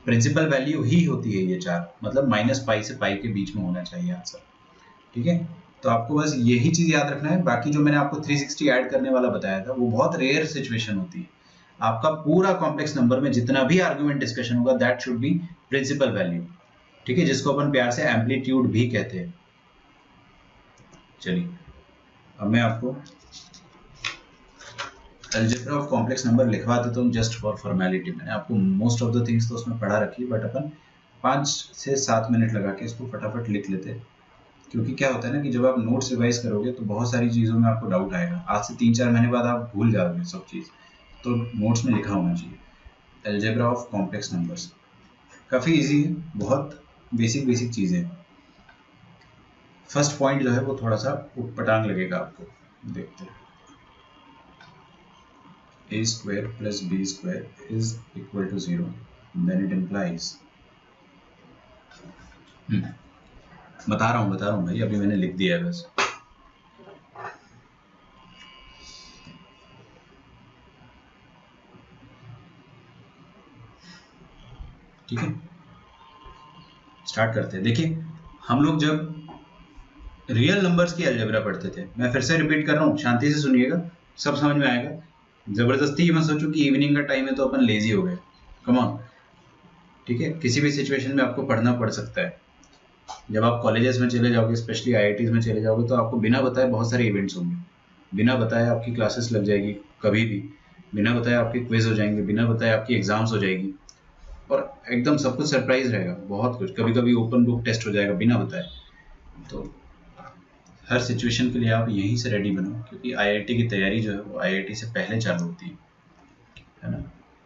प्रिंसिपल वैल्यू ही होती है ये 4, मतलब माइनस पाई से पाई के बीच में होना चाहिए आंसर। ठीक है, तो आपको बस यही चीज याद रखना है। बाकी जो मैंने आपको 360 ऐड करने वाला बताया था, वो बहुत रेयर सिचुएशन होती है। आपका पूरा कॉम्प्लेक्स नंबर में जितना भी आर्ग्यूमेंट डिस्कशन होगा, that should be principal value. ठीक है, जिसको अपन प्यार से एम्पलीट्यूड भी कहते हैं। चलिए, अब मैं आपको अलजेब्रा ऑफ कॉम्प्लेक्स नंबर लिखवा देता हूँ, जस्ट फॉर फॉर्मेलिटी। मैंने आपको मोस्ट ऑफ द थिंग्स तो उसमें पढ़ा रखी है, बट अपन 5 से 7 मिनट लगा के इसको फटाफट लिख लेते हैं। क्योंकि क्या होता है ना कि जब आप नोट्स रिवाइज करोगे तो बहुत सारी चीज़ों में आपको डाउट आएगा। आज से 3-4 महीने बाद आप भूल जाओगे सब चीज़, तो नोट्स में लिखा होना चाहिए। अलजेब्रा ऑफ कॉम्प्लेक्स नंबर्स काफ़ी इजी है, बहुत बेसिक चीज़ें। फर्स्ट पॉइंट जो है वो थोड़ा सा उटपटांग लगेगा आपको, देखते हैं। a square plus b square is equal to 0, then it implies बता रहा हूँ भाई, अभी मैंने लिख दिया है बस। ठीक है, स्टार्ट करते हैं। देखिए, हम लोग जब रियल नंबर्स की अलजेब्रा पढ़ते थे, मैं फिर से रिपीट कर रहा हूँ, शांति से सुनिएगा, सब समझ में आएगा। जबरदस्ती मत सोचो कि इवनिंग का टाइम है तो अपन लेजी हो गए, कम ऑन। ठीक है, किसी भी सिचुएशन में आपको पढ़ना पड़ सकता है। जब आप कॉलेजेस में चले जाओगे, स्पेशली आईआईटीज में चले जाओगे, तो आपको बिना बताए बहुत सारे इवेंट्स होंगे, बिना बताए आपकी क्लासेस लग जाएगी कभी भी, बिना बताए आपके क्विज हो जाएंगे, बिना बताए आपकी एग्जाम्स हो जाएगी, और एकदम सब कुछ सरप्राइज रहेगा, बहुत कुछ। कभी कभी ओपन बुक टेस्ट हो जाएगा बिना बताए। तो हर सिचुएशन के लिए आप यहीं से रेडी बनो, क्योंकि आईआईटी की तैयारी जो है वो आईआईटी से पहले चालू होती है ना।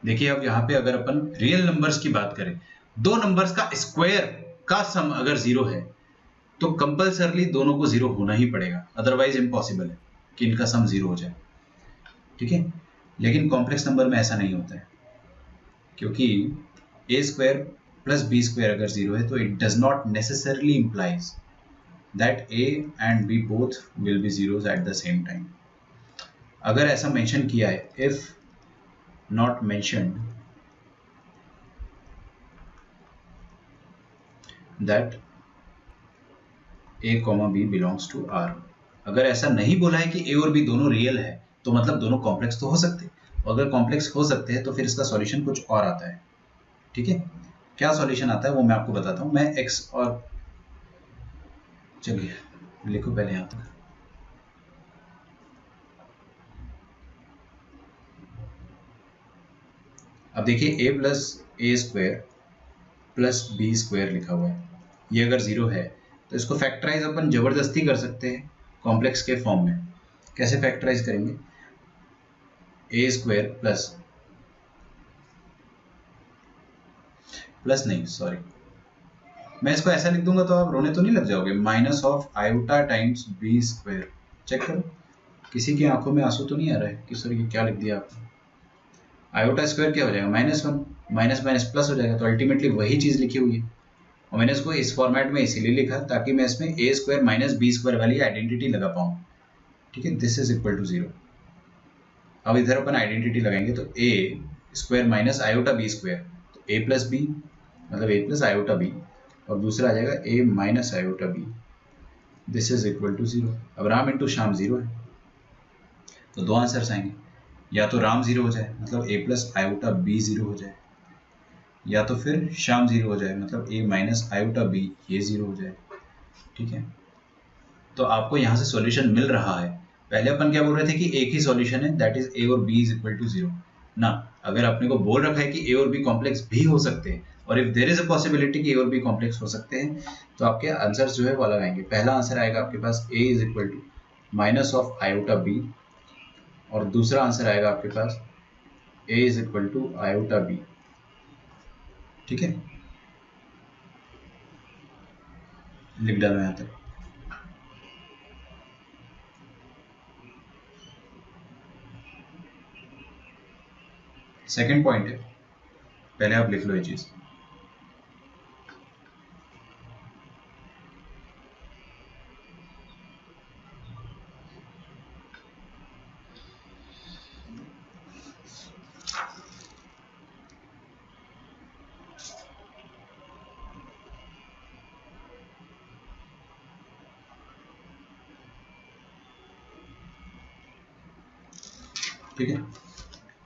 देखिए, अब यहाँ पे अगर अपन रियल नंबर्स की बात करें, दो नंबर्स का स्क्वायर का सम अगर 0 है तो कंपल्सरली दोनों को 0 होना ही पड़ेगा, अदरवाइज इम्पॉसिबल है कि इनका सम 0 हो जाए। ठीक है, लेकिन कॉम्प्लेक्स नंबर में ऐसा नहीं होता है, क्योंकि a square plus b square अगर 0 है तो it does not necessarily implies that a and b both will be zeros at the same time. अगर ऐसा मेंशन किया है, if not mentioned that a comma b belongs to R, अगर ऐसा नहीं बोला है कि a और b दोनों रियल है, तो मतलब दोनों कॉम्प्लेक्स तो हो सकते हैं। अगर कॉम्प्लेक्स हो सकते हैं तो फिर इसका सॉल्यूशन कुछ और आता है। ठीक है, क्या सॉल्यूशन आता है वो मैं आपको बताता हूँ। मैं x और, चलिए लिखो पहले यहाँ तक। अब देखिए, a plus a square plus b square लिखा हुआ है, ये अगर 0 है तो इसको फैक्टराइज अपन जबरदस्ती कर सकते हैं कॉम्प्लेक्स के फॉर्म में। कैसे फैक्टराइज करेंगे, ए स्क्वायर प्लस नहीं, सॉरी, मैं इसको ऐसा लिख दूंगा तो आप रोने तो नहीं लग जाओगे, minus of iota times b square. Check करो किसी की आंखों में आंसू तो नहीं आ रहा है कि सर ये क्या लिख दिया आपने। आयोटा स्क्वायर क्या हो जाएगा, -1, माइनस माइनस प्लस हो जाएगा, तो अल्टीमेटली वही चीज लिखी हुई है। और मैंने इसको इस फॉर्मेट में इसीलिए लिखा ताकि मैं इसमें a square minus b square वाली आइडेंटिटी लगा पाऊँ। ठीक है, दिस इज इक्वल टू 0। अब इधर अपन आइडेंटिटी लगाएंगे तो a square minus iota b square, तो a प्लस बी मतलब a प्लस आयोटा बी, और दूसरा आ जाएगा a minus iota b, this is equal to 0। अब राम इंटू श्याम 0 है, तो दो आंसर्स आएंगे, या तो राम 0 हो जाए मतलब a प्लस आयोटा बी 0 हो जाए, या तो फिर श्याम 0 हो जाए मतलब a माइनस आयोटा बी ये 0 हो जाए। ठीक है, तो आपको यहाँ से सॉल्यूशन मिल रहा है। पहले अपन क्या बोल रहे थे कि एक ही सॉल्यूशन है, दैट इज a और b इज इक्वल टू 0 ना। अगर आपने को बोल रखा है कि a और b कॉम्प्लेक्स भी हो सकते हैं, और if there is a possibility कि a और b कॉम्प्लेक्स हो सकते हैं, तो आपके आंसर्स जो है वो अलग आएंगे। पहला आंसर आएगा आपके पास a is equal to minus of iota b, और दूसरा आंसर आएगा आपके पास a is equal to iota b। ठीक है, लिख डालो यहाँ तक। सेकंड पॉइंट है, पहले आप लिख लो ये चीज। ठीक है,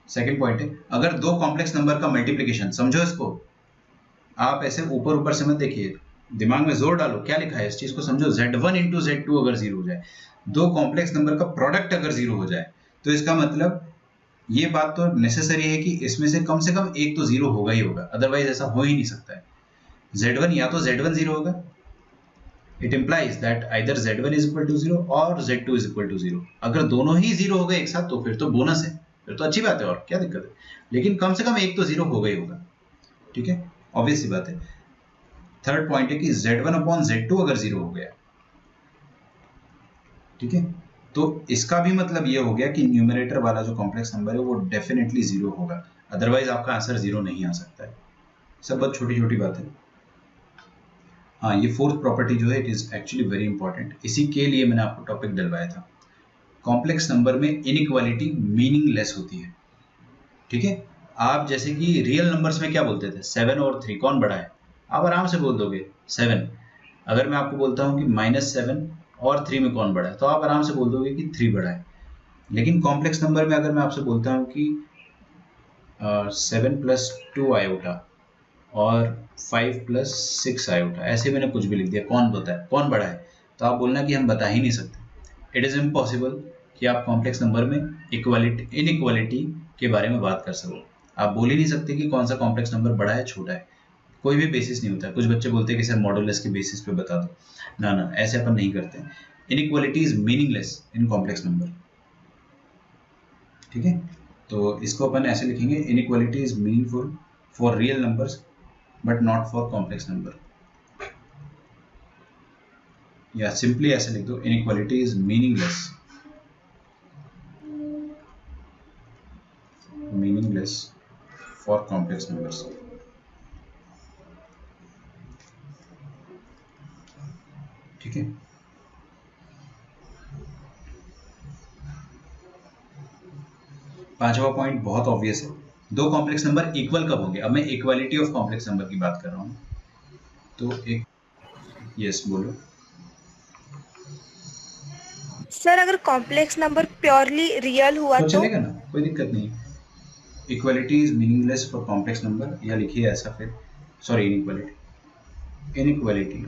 सेकंड पॉइंट है, अगर दो कॉम्प्लेक्स नंबर का मल्टीप्लिकेशन, समझो इसको, आप ऐसे ऊपर ऊपर से मत देखिए, दिमाग में जोर डालो, क्या लिखा है इस चीज को समझो। Z1 इंटू Z2 अगर 0 हो जाए, दो कॉम्प्लेक्स नंबर का प्रोडक्ट अगर 0 हो जाए, तो इसका मतलब ये बात तो नेसेसरी है कि इसमें से कम एक तो 0 होगा ही होगा, अदरवाइज ऐसा हो ही नहीं सकता है। Z1 या तो Z1 0 होगा, it implies that either Z1 is equal to 0 और Z2 इज इक्वल टू 0। अगर दोनों ही 0 हो गए एक साथ तो फिर तो बोनस है, फिर तो अच्छी बात है, और क्या दिक्कत है, लेकिन कम से कम एक तो 0 होगा ही होगा। ठीक है, ऑब्वियस सी बात है। थर्ड पॉइंट है कि Z1 अपॉन Z2 अगर 0 हो गया, ठीक है, तो इसका भी मतलब ये हो गया कि न्यूमरेटर वाला जो कॉम्प्लेक्स नंबर है वो डेफिनेटली 0 होगा, अदरवाइज आपका आंसर 0 नहीं आ सकता है। सब बहुत छोटी छोटी बात है। हाँ, ये फोर्थ प्रॉपर्टी जो है it is actually very important, इसी के लिए मैंने आपको टॉपिक डलवाया था। कॉम्प्लेक्स नंबर में इनइक्वालिटी मीनिंगलेस होती है। ठीक है, आप जैसे कि रियल नंबर्स में क्या बोलते थे, 7 और 3 कौन बड़ा है, आप आराम से बोल दोगे 7। अगर मैं आपको बोलता हूँ कि -7 और 3 में कौन बड़ा है, तो आप आराम से बोल दोगे कि 3 बड़ा है। लेकिन कॉम्प्लेक्स नंबर में अगर मैं आपसे बोलता हूँ कि 7 + 2 आयोटा और 5 + 6 आयोटा, ऐसे मैंने कुछ भी लिख दिया, कौन कौन बड़ा है, तो आप बोलना कि हम बता ही नहीं सकते। इट इज़ इम्पॉसिबल कि आप कॉम्प्लेक्स नंबर में इनइक्वालिटी के बारे में बात कर सको। आप बोल ही नहीं सकते कि कौन सा कॉम्प्लेक्स नंबर बड़ा है छोटा है, कोई भी बेसिस नहीं होता। कुछ बच्चे बोलते हैं कि सर मॉडुलस के बेसिस पे बता दो, ना ना, ऐसे अपन नहीं करते। Inequality is meaningless in complex number. ठीक है, तो इसको अपन ऐसे लिखेंगे, inequality is meaningful for real numbers but not for complex number, या सिंपली ऐसे लिख दो, inequality is meaningless for complex numbers. ठीक है, पांचवा पॉइंट बहुत ऑब्वियस है, दो कॉम्प्लेक्स नंबर इक्वल कब होंगे। अब मैं इक्वालिटी ऑफ कॉम्प्लेक्स नंबर की बात कर रहा हूं, तो एक यस बोलो सर, अगर कॉम्प्लेक्स नंबर प्योरली रियल हुआ तो तो चलेगा ना, कोई दिक्कत नहीं। Equality is meaningless for complex number, या लिखिए ऐसा फिर, sorry, inequality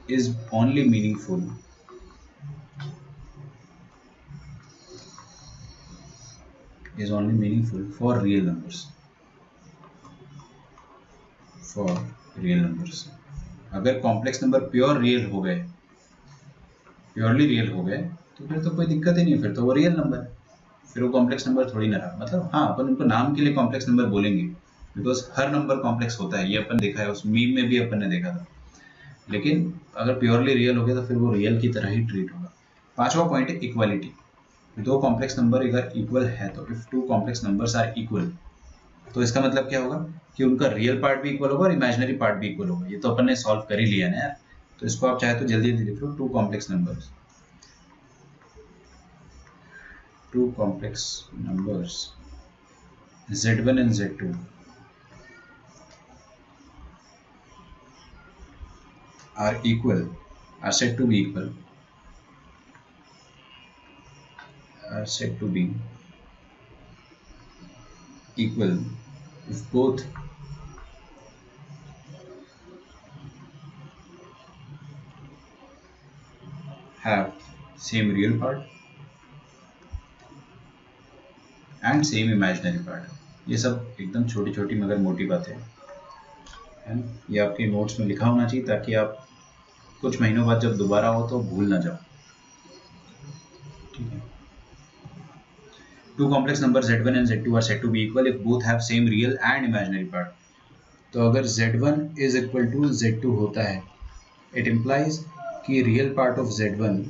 is only meaningful for real numbers. अगर कॉम्प्लेक्स नंबर प्योरली रियल हो गए तो फिर तो कोई दिक्कत ही नहीं, फिर तो वो रियल नंबर है, फिर वो कॉम्प्लेक्स नंबर थोड़ी ना रहा। मतलब हाँ, अपन उनको नाम के लिए कॉम्प्लेक्स नंबर बोलेंगे, बिकॉज हर नंबर कॉम्प्लेक्स होता है, ये अपन देखा है, उस मीम में भी अपन ने देखा था। लेकिन अगर प्योरली रियल हो गया तो फिर वो रियल की तरह ही ट्रीट होगा। पांचवा पॉइंट है इक्वालिटी। दो कॉम्प्लेक्स नंबर अगर इक्वल है तो if two complex numbers are equal, तो इसका मतलब क्या होगा कि उनका रियल पार्ट भी इक्वल होगा और इमेजिनरी पार्ट भी इक्वल होगा। ये तो अपन ने सॉल्व कर ही लिया ना यार, तो इसको आप चाहे तो जल्दी जल्दी लिख लो। Two complex numbers, two complex numbers Z1 and Z2 are equal, are said to be equal, are said to be equal if both have same real part and same imaginary part। ये सब एकदम छोटी छोटी मगर मोटी बातें हैं, है ना। ये आपके नोट्स में लिखा होना चाहिए ताकि आप कुछ महीनों बाद जब दोबारा हो तो भूल ना जाओ, ठीक है। Two complex number Z1 and Z2 are said to be equal if both have same real and imaginary part। तो अगर Z1 is equal to Z2 होता है, it implies कि रियल पार्ट ऑफ Z1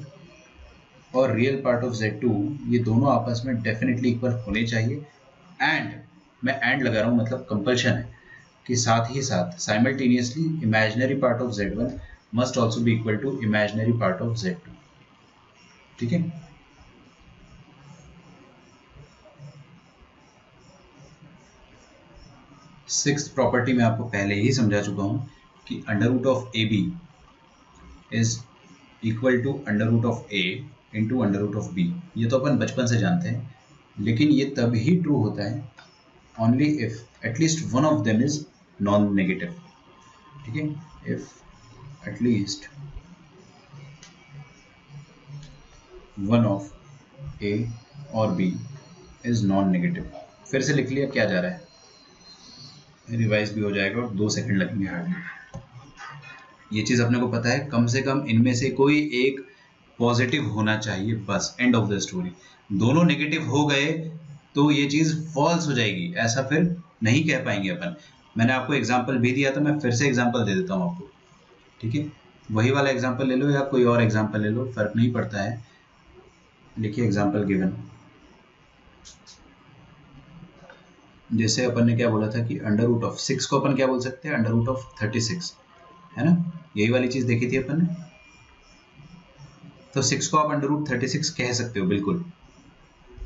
और रियल पार्ट ऑफ Z2 ये दोनों आपस में डेफिनेटली इक्वल होने चाहिए। एंड मैं एंड लगा रहा हूँ, मतलब कंपल्शन है कि साथ ही साथ simultaneously imaginary part of Z1 must also be equal to imaginary part of Z2, ठीक है। सिक्स्थ प्रॉपर्टी में आपको पहले ही समझा चुका हूं कि under root of a b is equal to under root of a into under root of b. ये तो अपन बचपन से जानते हैं, लेकिन ये तभी ट्रू होता है only if at least one of them is non negative, ठीक है। इफ एटलीस्ट वन ऑफ ए और बी इज नॉन नेगेटिव। फिर से लिख लिया, क्या जा रहा है, रिवाइज भी हो जाएगा और 2 सेकंड लगेंगे हार्डली। ये चीज़ अपने को पता है, कम से कम इनमें से कोई एक पॉजिटिव होना चाहिए, बस एंड ऑफ द स्टोरी। दोनों नेगेटिव हो गए तो ये चीज़ फॉल्स हो जाएगी, ऐसा फिर नहीं कह पाएंगे अपन। मैंने आपको एग्जाम्पल भी दिया था, मैं फिर से एग्जाम्पल दे देता हूँ आपको, ठीक है। वही वाला एग्जाम्पल ले लो या कोई और एग्जाम्पल ले लो, फर्क नहीं पड़ता है। लिखिए एग्जाम्पल गिवन। जैसे अपन ने क्या बोला था कि अंडर रूट ऑफ 6 को अपन क्या बोल सकते हैं, अंडर रूट ऑफ 36, है ना। यही वाली चीज देखी थी अपन ने। तो 6 को आप अंडर रूट 36 कह सकते हो, बिल्कुल,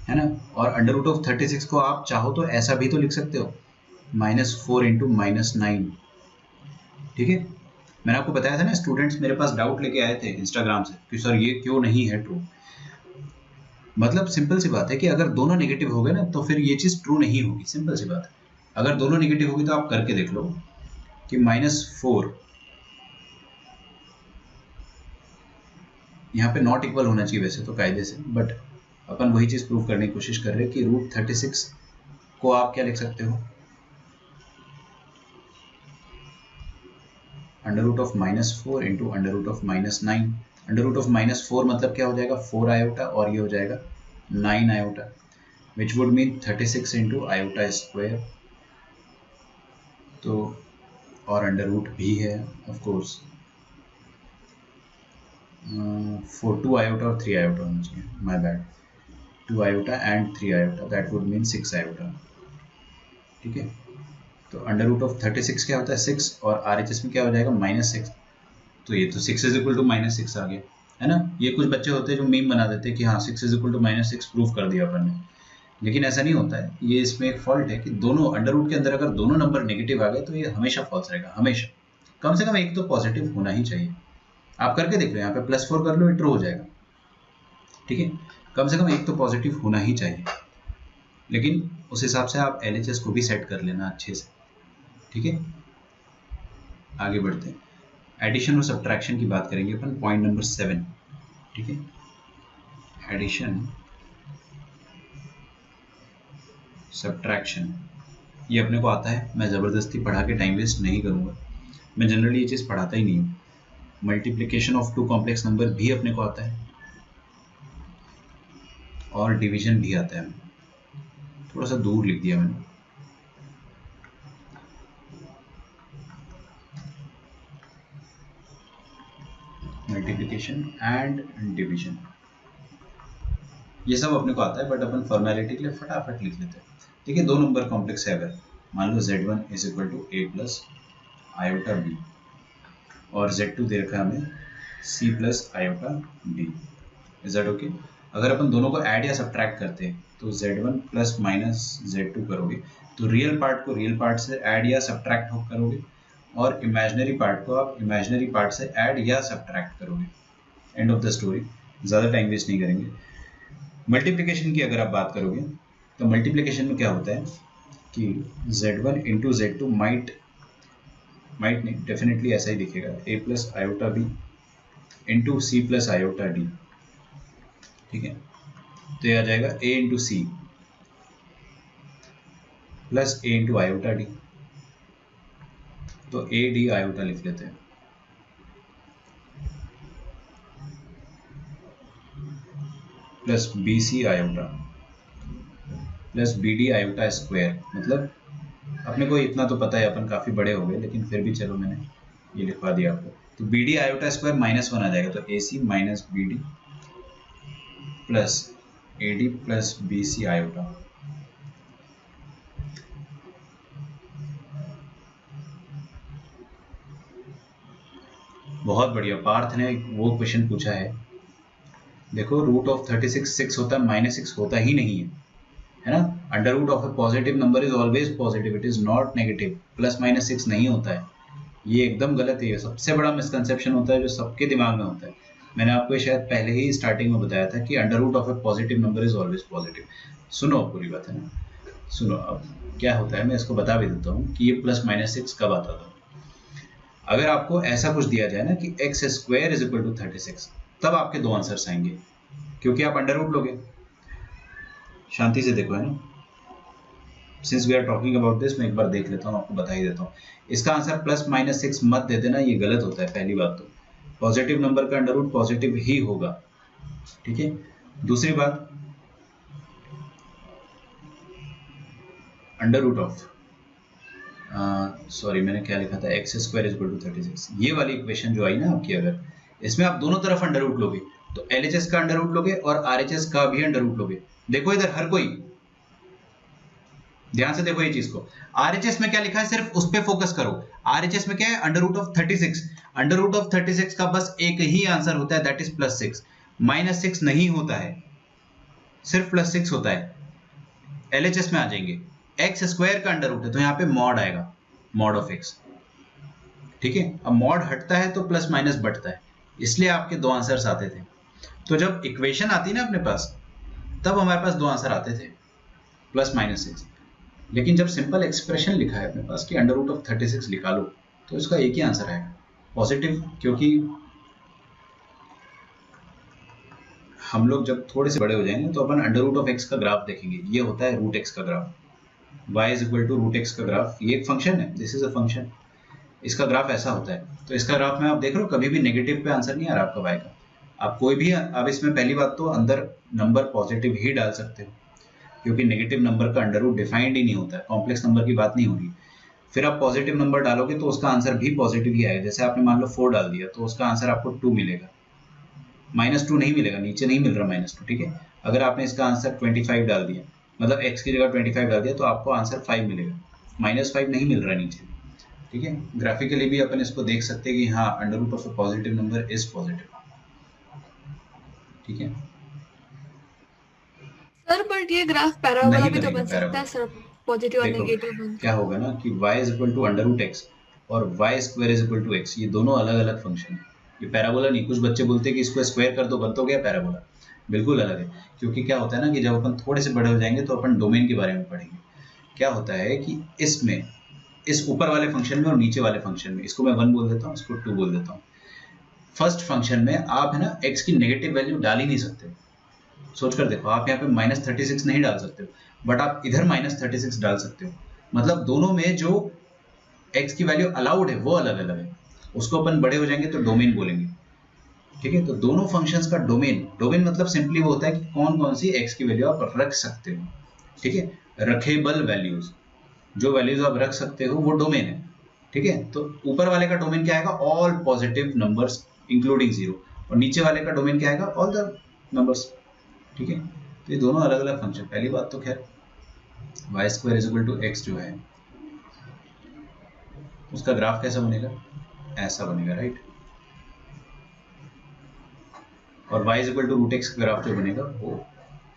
है ना। और अंडर रूट ऑफ 36 को आप चाहो तो ऐसा भी तो लिख सकते हो, -4 इंटू -9, ठीक है। मैंने आपको बताया था ना, स्टूडेंट्स मेरे पास डाउट लेके आए थे इंस्टाग्राम से कि सर ये क्यों नहीं है ट्रू। मतलब सिंपल सी बात है कि अगर दोनों नेगेटिव हो गए ना तो फिर ये चीज़ ट्रू नहीं होगी, सिंपल सी बात है। अगर दोनों नेगेटिव होगी तो आप करके देख लो कि -4 यहाँ पे नॉट इक्वल होना चाहिए वैसे तो कायदे से, बट अपन वही चीज़ प्रूव करने की कोशिश कर रहे हैं कि रूट 36 को आप क्या लिख सकते हो, under root of -4 into under root of -9। Under root of -4 मतलब क्या हो जाएगा, 4 आयोटा, और ये हो जाएगा 9 iota, which would mean 36 into iota square. तो और अंडर रूट भी है ऑफ कोर्स, 2 आयोटा और 3 आयोटा होना चाहिए, my bad, 2 iota and 3 iota, that would mean 6 iota, ठीक है। तो अंडर रूट ऑफ 36 क्या होता है, 6, और RHS में क्या हो जाएगा, -6। तो ये तो 6 इज इक्वल टू -6 आ गया, है ना। ये कुछ बच्चे होते हैं जो मीम बना देते हैं कि हाँ 6 इज इक्वल टू -6 प्रूव कर दिया अपन ने, लेकिन ऐसा नहीं होता है। ये इसमें एक फॉल्ट है कि दोनों अंडर रूट के अंदर अगर दोनों नंबर नेगेटिव आ गए तो ये हमेशा फॉल्स रहेगा, हमेशा। कम से कम एक तो पॉजिटिव होना ही चाहिए। आप करके देख लो, यहाँ पे +4 कर लो, ये ट्रू हो जाएगा, ठीक है। कम से कम एक तो पॉजिटिव होना ही चाहिए, लेकिन उस हिसाब से आप LHS को भी सेट कर लेना अच्छे से, ठीक है। आगे बढ़ते हैं, एडिशन और सब्ट्रैक्शन की बात करेंगे अपन, पॉइंट नंबर 7, ठीक है। एडिशन सब्ट्रैक्शन ये अपने को आता है, मैं ज़बरदस्ती पढ़ा के टाइम वेस्ट नहीं करूँगा, मैं जनरली ये चीज़ पढ़ाता ही नहीं हूँ। मल्टीप्लिकेशन ऑफ 2 कॉम्प्लेक्स नंबर भी अपने को आता है और डिवीजन भी आता है। थोड़ा सा दूर लिख दिया मैंने, मल्टीप्लिकेशन एंड डिवीजन, ये सब अपने को आता है, बट अपन फॉर्मेलिटी के लिए फटाफट लिख लेते हैं। ठीक है, दो नंबर कॉम्प्लेक्स है, अगर मान लो z1 is equal to a plus iota b और z2 दे रखा है हमें c plus iota d, is that okay? अगर अपन दोनों को ऐड या सब्ट्रैक्ट करते हैं तो z1 प्लस माइनस z2 करोगे तो रियल पार्ट को रियल पार्ट से ऐड या सब्ट्रैक्ट करोगे और इमेजिनरी पार्ट को आप इमेजिनरी पार्ट से ऐड या सब्ट्रैक्ट करोगे। एंड ऑफ द स्टोरी, ज़्यादा टाइम वेस्ट नहीं करेंगे। मल्टीप्लिकेशन की अगर आप बात करोगे तो मल्टीप्लिकेशन में क्या होता है कि z1 इंटू z2 माइट नहीं, डेफिनेटली ऐसा ही दिखेगा, a plus iota b into c plus iota d. ठीक है, तो ये आ जाएगा a into c plus a into iota d, तो a डी आयोटा लिख लेते हैं, plus B C iota plus b D iota square. मतलब अपने को इतना तो पता है, अपन काफ़ी बड़े हो गए, लेकिन फिर भी चलो मैंने ये लिखवा दिया आपको। तो बी डी आयोटा स्क्वायर -1 आ जाएगा, तो A C minus B D plus A D plus B C iota. बहुत बढ़िया, पार्थ ने वो क्वेश्चन पूछा है, देखो रूट ऑफ 36 6 होता है, -6 होता ही नहीं है ना। Under root of a positive number is always positive, it is not negative. +-6 नहीं होता है, ये एकदम गलत है। सबसे बड़ा मिसकंसेप्शन होता है जो सबके दिमाग में होता है। मैंने आपको शायद पहले ही स्टार्टिंग में बताया था कि under root of a positive number is always positive. सुनो पूरी बात है ना, सुनो। अब क्या होता है, मैं इसको बता भी देता हूँ कि ये +-6 कब आता था। अगर आपको ऐसा कुछ दिया जाए ना कि x² इज इक्वल टू 36, तब आपके दो आंसर्स आएंगे, क्योंकि आप अंडर रूट लोगे। शांति से देखो, है ना, since we are talking about this, मैं एक बार देख लेता हूँ, आपको बता ही देता हूँ। इसका आंसर +-6 मत दे देना, ये गलत होता है। पहली बात तो पॉजिटिव नंबर का अंडर रूट पॉजिटिव ही होगा, ठीक है। दूसरी बात, अंडर रूट ऑफ सॉरी मैंने क्या लिखा था, x² इज इक्वल टू 36, ये वाली इक्वेशन जो आई ना आपकी, अगर इसमें आप दोनों तरफ अंडर रूट लोगे तो LHS का अंडर रूट लोगे और RHS का भी अंडर रूट लोगे। देखो इधर हर कोई ध्यान से देखो ये चीज को। RHS में क्या लिखा है, सिर्फ उस पर फोकस करो। RHS में क्या है, under root of 36। Under root of 36 का बस एक ही आंसर होता है, दैट इज +6। -6 नहीं होता है, सिर्फ +6 होता है। LHS में आ जाएंगे, x² का अंडर रूट है तो यहाँ पे मॉड आएगा, मॉड ऑफ x, ठीक है। अब मॉड हटता है तो प्लस माइनस बढ़ता है, इसलिए आपके दो आंसर्स आते थे। तो जब इक्वेशन आती ना अपने पास, तब हमारे पास दो आंसर आते थे, +-6। लेकिन जब सिंपल एक्सप्रेशन लिखा है अपने पास कि अंडर रूट ऑफ 36 निकालो, तो इसका एक ही आंसर आएगा, पॉजिटिव। क्योंकि हम लोग जब थोड़े से बड़े हो जाएंगे तो अपन अंडर रूट ऑफ x का ग्राफ देखेंगे। ये होता है रूट x का graph, y is equal to root x का ग्राफ। ये एक फंक्शन है, दिस इज अ फंक्शन, इसका ग्राफ ऐसा होता है। तो इसका ग्राफ में आप देख रहे हो, कभी भी नेगेटिव पे आंसर नहीं आ रहा आपका y का। आप कोई भी, अब इसमें पहली बात तो अंदर नंबर पॉजिटिव ही डाल सकते हो, क्योंकि नेगेटिव नंबर का अंडर रूट डिफाइंड ही नहीं होता है, कॉम्प्लेक्स नंबर की बात नहीं हो रही। फिर आप पॉजिटिव नंबर डालोगे तो उसका आंसर भी पॉजिटिव ही आएगा। जैसे आपने मान लो 4 डाल दिया तो उसका आंसर आपको 2 मिलेगा, -2 नहीं मिलेगा, नीचे नहीं मिल रहा -2, ठीक है। अगर आपने इसका आंसर 25 डाल दिया, मतलब x की जगह 25 डाल दिया, तो आपको आंसर 5 मिलेगा, -5 नहीं मिल रहा नीचे, ठीक है। ग्राफिकली भी अपन इसको देख सकते हैं कि हाँ, under root of a positive number is positive, ठीक है। सर बट ये ग्राफ पैराबोला नहीं भी तो बनेगा बन सकता है सर, पॉजिटिव और देखो नेगेटिव बन। क्या होगा ना कि y is equal to under root x और y square is equal to x, ये दोनों अलग अलग फंक्शन है। ये पैराबोला नहीं। कुछ बच्चे बोलते हैं कि इसको स्क्वायर कर दो बन तो गया पैराबोला, बिल्कुल अलग है। क्योंकि क्या होता है ना कि जब अपन थोड़े से बड़े हो जाएंगे तो अपन डोमेन के बारे में पढ़ेंगे। क्या होता है कि इसमें, इस ऊपर वाले फंक्शन में और नीचे वाले फंक्शन में, इसको मैं 1 बोल देता हूँ, इसको 2 बोल देता हूँ। फर्स्ट फंक्शन में आप है ना x की नेगेटिव वैल्यू डाल ही नहीं सकते। सोच कर देखो, आप यहाँ पे -36 नहीं डाल सकते हो, बट आप इधर -36 डाल सकते हो। मतलब दोनों में जो x की वैल्यू अलाउड है वो अलग अलग है। उसको अपन बड़े हो जाएंगे तो डोमेन बोलेंगे, ठीक है। तो दोनों फंक्शंस का डोमेन मतलब सिंपली वो होता है कि कौन कौन सी x की वैल्यू आप रख सकते हो, ठीक है। रखेबल वैल्यूज, जो वैल्यूज आप रख सकते हो वो डोमेन है, ठीक है। तो ऊपर वाले का डोमेन क्या आएगा, ऑल पॉजिटिव नंबर्स इंक्लूडिंग 0, और नीचे वाले का डोमेन क्या आएगा, ऑल द नंबर्स। ठीक है, तो ये दोनों अलग अलग फंक्शन। पहली बात तो खैर y square is equal to x जो है उसका ग्राफ कैसा बनेगा, ऐसा बनेगा, राइट। और y is equal to root x का ग्राफ जो बनेगा वो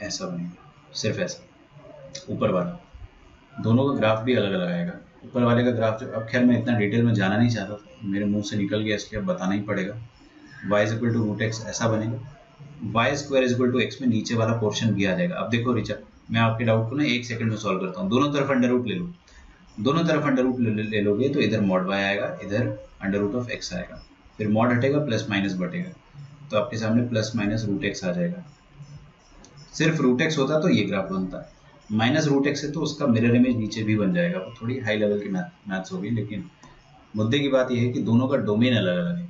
ऐसा बनेगा, सिर्फ ऐसा। ऊपर वाला दोनों का ग्राफ भी अलग अलग आएगा। ऊपर वाले का ग्राफ जो, अब खैर मैं इतना डिटेल में जाना नहीं चाहता, मेरे मुंह से निकल गया इसलिए अब बताना ही पड़ेगा। y is equal to root x ऐसा बनेगा, y square is equal to x में नीचे वाला पोर्शन भी आ जाएगा। अब देखो रिचा, मैं आपके डाउट को ना 1 सेकंड में सॉल्व करता हूँ। दोनों तरफ अंडर रूट ले लो, दोनों तरफ अंडर रूट ले लोगे तो इधर मॉड y आएगा, इधर अंडर रूट ऑफ x आएगा, फिर मॉड हटेगा प्लस माइनस बटेगा, तो आपके सामने प्लस माइनस रूट एक्स आ जाएगा। सिर्फ रूट एक्स होता तो ये ग्राफ बनता, माइनस रूट एक्स है तो उसका मिरर इमेज नीचे भी बन जाएगा। वो थोड़ी हाई लेवल की मैथ्स होगी, लेकिन मुद्दे की बात यह है कि दोनों का डोमेन अलग अलग है,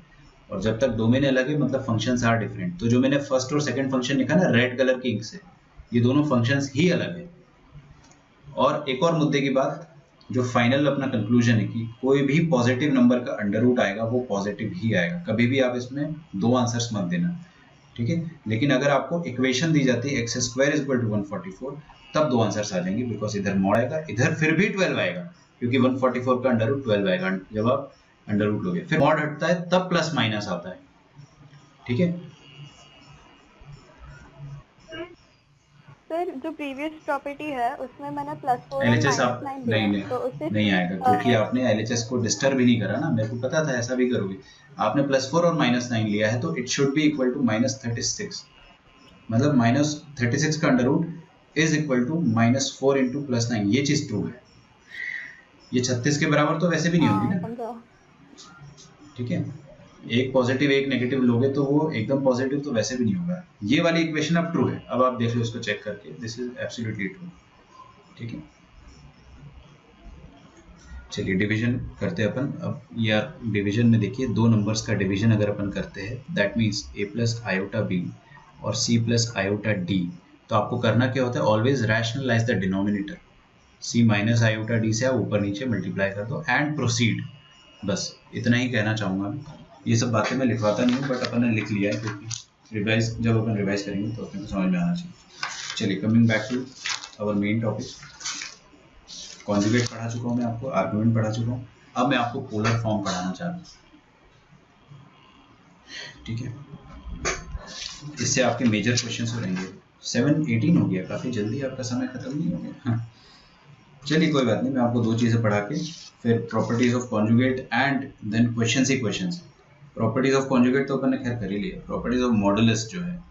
और जब तक डोमेन अलग है मतलब फंक्शंस आर डिफरेंट। तो जो मैंने फर्स्ट और सेकंड फंक्शन लिखा ना रेड कलर की इंक से, ये दोनों फंक्शंस ही अलग है। और एक और मुद्दे की बात, जो फाइनल अपना कंक्लूजन है कि कोई भी पॉजिटिव नंबर का अंडर रूट आएगा वो पॉजिटिव ही आएगा। कभी भी आप इसमें दो आंसर्स मत देना, ठीक है। लेकिन अगर आपको इक्वेशन दी जाती है x square is equal to 144, तब दो आंसर्स आ जाएंगे, बिकॉज इधर मॉड आएगा, इधर फिर भी 12 आएगा, क्योंकि 144 का अंडर रूट 12 आएगा जब आप अंडर रूट लोगे। फिर मॉड हटता है तब प्लस माइनस आता है, ठीक है। सर जो प्रीवियस प्रॉपर्टी है उसमें मैंने +4 और एलएचएस आप -9 नहीं दिया, तो उससे नहीं आएगा, क्योंकि आपने एलएचएस को डिस्टर्ब ही नहीं करा ना। मेरे को पता था ऐसा भी करोगे। आपने +4 और -9 लिया है, तो it should be equal to -36, मतलब -36 का under root is equal to -4 into +9। ये चीज ट्रू है। ये 36 के बराबर तो वैसे भी नहीं होगी ना, ठीक है। एक पॉजिटिव एक नेगेटिव लोगे तो वो एकदम पॉजिटिव तो वैसे भी नहीं होगा। ये वाली इक्वेशन अब ट्रू है, अब आप देख लो इसको चेक करके, दिस इज एब्सोल्युटली ट्रू, ठीक है। चलिए डिवीजन करते हैं अपन। अब यार डिवीजन में देखिए, दो नंबर्स का डिवीजन अगर अपन करते हैं, that means a plus iota b और c प्लस आयोटा d, तो आपको करना क्या होता है, always rationalise the denominator. c minus iota d से आप ऊपर नीचे मल्टीप्लाई कर दो एंड प्रोसीड। बस इतना ही कहना चाहूँगा मैं। ये सब बातें मैं लिखवाता नहीं हूँ, बट अपन ने लिख लिया है, क्योंकि रिवाइज जब अपन रिवाइज करेंगे तो अपने को समझ में आना चाहिए। चलिए coming back to our main topic, conjugate पढ़ा चुका हूँ मैं आपको, आर्गुमेंट पढ़ा चुका हूँ, अब मैं आपको पोलर फॉर्म पढ़ाना चाह रहा हूँ, ठीक है। इससे आपके मेजर क्वेश्चंस हो रहेंगे। 7:18 हो गया, काफ़ी जल्दी आपका समय खत्म नहीं हो गया। हाँ चलिए कोई बात नहीं, मैं आपको दो चीज़ें पढ़ा के फिर properties of conjugate and then questions ही क्वेश्चंस। प्रॉपर्टीज ऑफ कॉन्जुगेट तो अपन ने खैर कर ही लिया, प्रॉपर्टीज ऑफ मॉडुलस जो है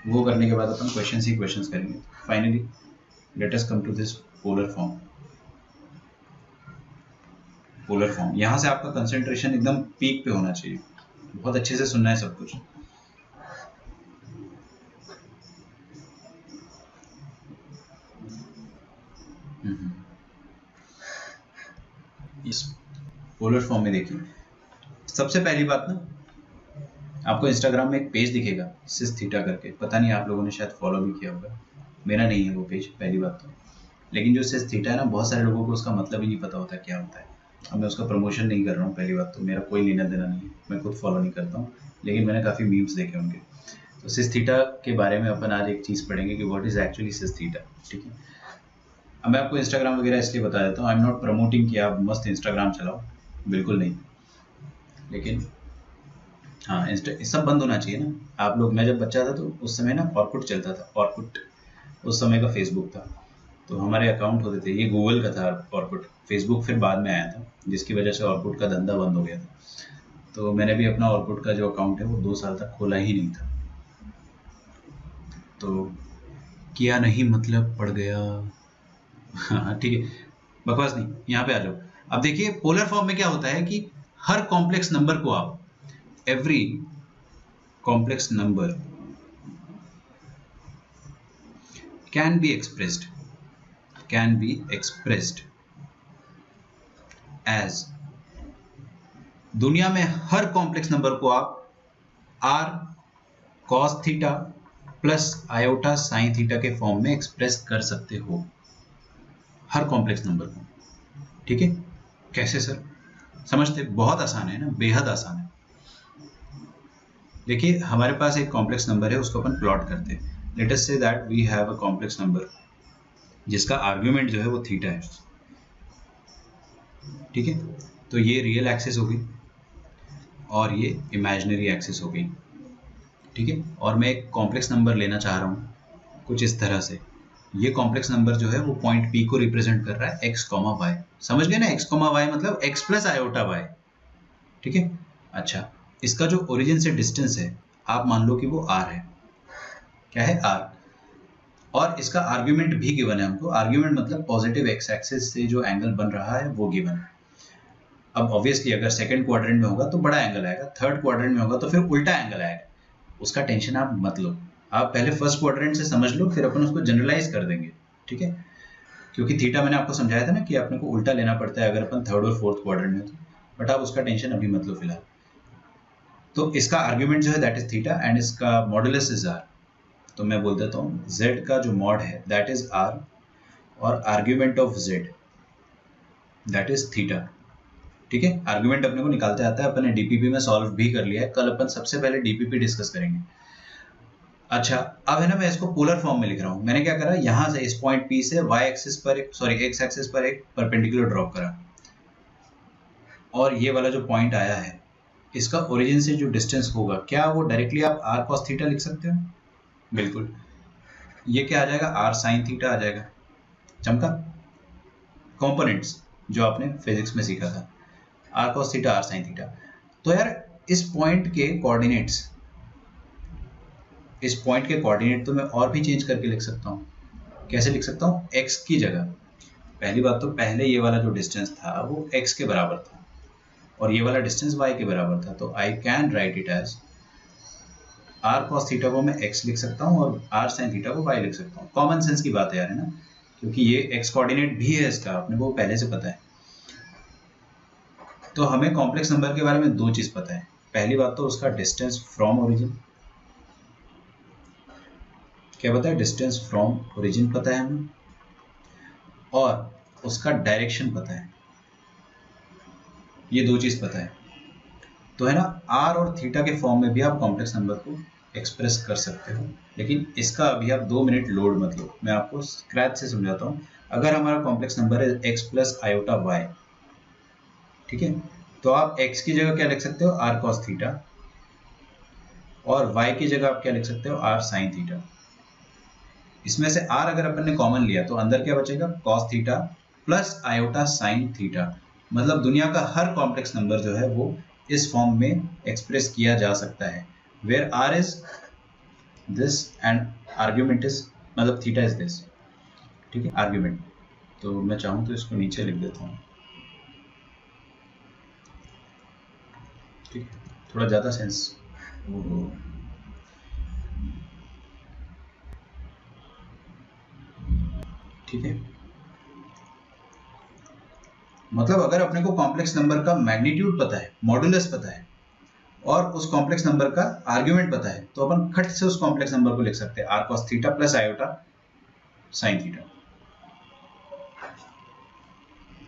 वो करने के बाद अपन क्वेश्चंस ही क्वेश्चंस करेंगे। Finally let us come to this polar form. Polar form, यहाँ से आपका कंसंट्रेशन एकदम पीक पे होना चाहिए, बहुत अच्छे से सुनना है सब कुछ। इस पोलर फॉर्म में देखिए, सबसे पहली बात ना, आपको इंस्टाग्राम में एक पेज दिखेगा सिस थीटा करके, पता नहीं आप लोगों ने शायद फॉलो भी किया होगा, मेरा नहीं है वो पेज पहली बात तो। लेकिन जो सिस थीटा है ना, बहुत सारे लोगों को उसका मतलब ही नहीं पता होता क्या होता है। अब मैं उसका प्रमोशन नहीं कर रहा हूँ, पहली बात तो मेरा कोई लेना देना नहीं है, मैं खुद फॉलो नहीं करता हूँ, लेकिन मैंने काफ़ी मीम्स देखे उनके। तो सिस थीटा के बारे में अपन आज एक चीज़ पढ़ेंगे कि what is actually cis theta, ठीक है। अब मैं आपको इंस्टाग्राम वगैरह इसलिए बता देता हूँ, आई एम नॉट प्रमोटिंग कि आप मस्त इंस्टाग्राम चलाओ, बिल्कुल नहीं, लेकिन हाँ सब बंद होना चाहिए ना। आप लोग, मैं जब बच्चा था तो उस समय ना ऑर्कुट चलता था, ऑर्कुट उस समय का फेसबुक था, तो हमारे अकाउंट होते थे, ये गूगल का था ऑर्कुट, फेसबुक फिर बाद में आया था, जिसकी वजह से ऑर्कुट का धंधा बंद हो गया था। तो मैंने भी अपना ऑर्कुट का जो अकाउंट है वो 2 साल तक खोला ही नहीं था, तो किया नहीं मतलब पड़ गया। हाँ ठीक है, बकवास नहीं, यहाँ पे आ जाओ। अब देखिए पोलर फॉर्म में क्या होता है कि हर कॉम्प्लेक्स नंबर को आप, every complex number can be expressed as, दुनिया में हर कॉम्प्लेक्स नंबर को आप r cos theta plus iota sine theta के फॉर्म में एक्सप्रेस कर सकते हो, हर कॉम्प्लेक्स नंबर को, ठीक है। कैसे सर, समझते? बहुत आसान है ना, बेहद आसान है। देखिए हमारे पास एक कॉम्प्लेक्स नंबर है, उसको अपन प्लॉट करते हैं। Let us say that we have a complex number जिसका आर्ग्यूमेंट जो है वो थीटा है, ठीक है। तो ये रियल एक्सिस हो गई और ये इमेजिनरी एक्सिस हो गई, ठीक है। और मैं एक कॉम्प्लेक्स नंबर लेना चाह रहा हूँ कुछ इस तरह से। ये कॉम्प्लेक्स नंबर जो है वो पॉइंट P को रिप्रेजेंट कर रहा है x, y। समझ गए ना, x, y मतलब x प्लस आयोटा y, ठीक है। अच्छा, इसका जो ओरिजिन से डिस्टेंस है आप मान लो कि वो r है। क्या है? r। और इसका आर्ग्यूमेंट भी गिवन है हमको। आर्ग्यूमेंट मतलब पॉजिटिव x एक्सिस से जो एंगल बन रहा है वो गिवन है। अब ऑब्वियसली अगर सेकंड क्वाड्रेंट में होगा तो बड़ा एंगल आएगा, थर्ड क्वाड्रेंट में होगा तो फिर उल्टा एंगल आएगा। उसका टेंशन आप मत लो, आप पहले फर्स्ट क्वाड्रेंट से समझ लो, फिर अपन उसको जनरलाइज कर देंगे, ठीक है। क्योंकि थीटा मैंने आपको समझाया था ना कि अपने को उल्टा लेना पड़ता है अगर अपन थर्ड और फोर्थ क्वाड्रेंट में, तो बट आप उसका टेंशन अभी मत लो फिलहाल। तो इसका आर्ग्यूमेंट जो है दैट इज थीटा एंड इसका मॉडुलस इज आर। तो मैं बोल देता हूँ z का जो मॉड है दैट इज r और argument of z that is theta, ठीक है। आर्ग्यूमेंट अपने को निकालते आता है, अपन ने डीपीपी में सॉल्व भी कर लिया है। कल अपन सबसे पहले डीपीपी डिस्कस करेंगे। अच्छा, अब है ना, मैं इसको पोलर फॉर्म में लिख रहा हूँ। मैंने क्या करा, यहाँ से इस पॉइंट P से y एक्सिस पर x एक्सिस पर एक परपेंडिकुलर ड्रॉप करा, और ये वाला जो पॉइंट आया है इसका ओरिजिन से जो डिस्टेंस होगा, क्या वो डायरेक्टली आप r cos थीटा लिख सकते हो? बिल्कुल। ये क्या आ जाएगा, r sin थीटा आ जाएगा। चमका? कंपोनेंट्स जो आपने फिजिक्स में सीखा था, r cos theta, r sin theta. तो यार इस पॉइंट के कोऑर्डिनेट्स, इस पॉइंट के कोऑर्डिनेट तो मैं और भी चेंज करके लिख सकता हूँ। कैसे लिख सकता हूँ? x की जगह, पहली बात तो पहले ये वाला जो डिस्टेंस था वो x के बराबर था और ये वाला डिस्टेंस y के बराबर था। तो I can write it as r cos theta को मैं x लिख सकता हूँ और r sin थीटा को y लिख सकता हूँ। कॉमन सेंस की बात है यार, है ना, क्योंकि ये x कोऑर्डिनेट भी है इसका, अपने को पहले से पता है। तो हमें कॉम्प्लेक्स नंबर के बारे में दो चीज पता है। पहली बात तो उसका डिस्टेंस फ्रॉम ओरिजिन, क्या पता है, डिस्टेंस फ्रॉम ओरिजिन पता है हमें, और उसका डायरेक्शन पता है। ये दो चीज पता है तो है ना, r और थीटा के फॉर्म में भी आप कॉम्प्लेक्स नंबर को एक्सप्रेस कर सकते हो। लेकिन इसका अभी आप 2 मिनट लोड मत लो, मैं आपको स्क्रैच से समझाता हूँ। अगर हमारा कॉम्प्लेक्स नंबर है x प्लस आयोटा y, ठीक है, तो आप x की जगह क्या लिख सकते हो, r cos थीटा, और y की जगह आप क्या लिख सकते हो, r sin थीटा। इसमें से r अगर अपन ने कॉमन लिया तो अंदर क्या बचेगा, cos theta plus iota sin theta. मतलब दुनिया का हर कॉम्प्लेक्स नंबर जो है वो इस फॉर्म में एक्सप्रेस किया जा सकता है, where r is this and argument is, मतलब थीटा इज दिस, ठीक है, आर्ग्यूमेंट। तो मैं चाहूँ तो इसको नीचे लिख देता हूँ, ठीक है, थोड़ा ज़्यादा सेंस। ठीक है, मतलब अगर अपने को कॉम्प्लेक्स नंबर का मैग्नीट्यूड पता है, मॉडुलस पता है, और उस कॉम्प्लेक्स नंबर का आर्ग्यूमेंट पता है, तो अपन खट से उस कॉम्प्लेक्स नंबर को लिख सकते हैं r cos theta plus iota sin theta.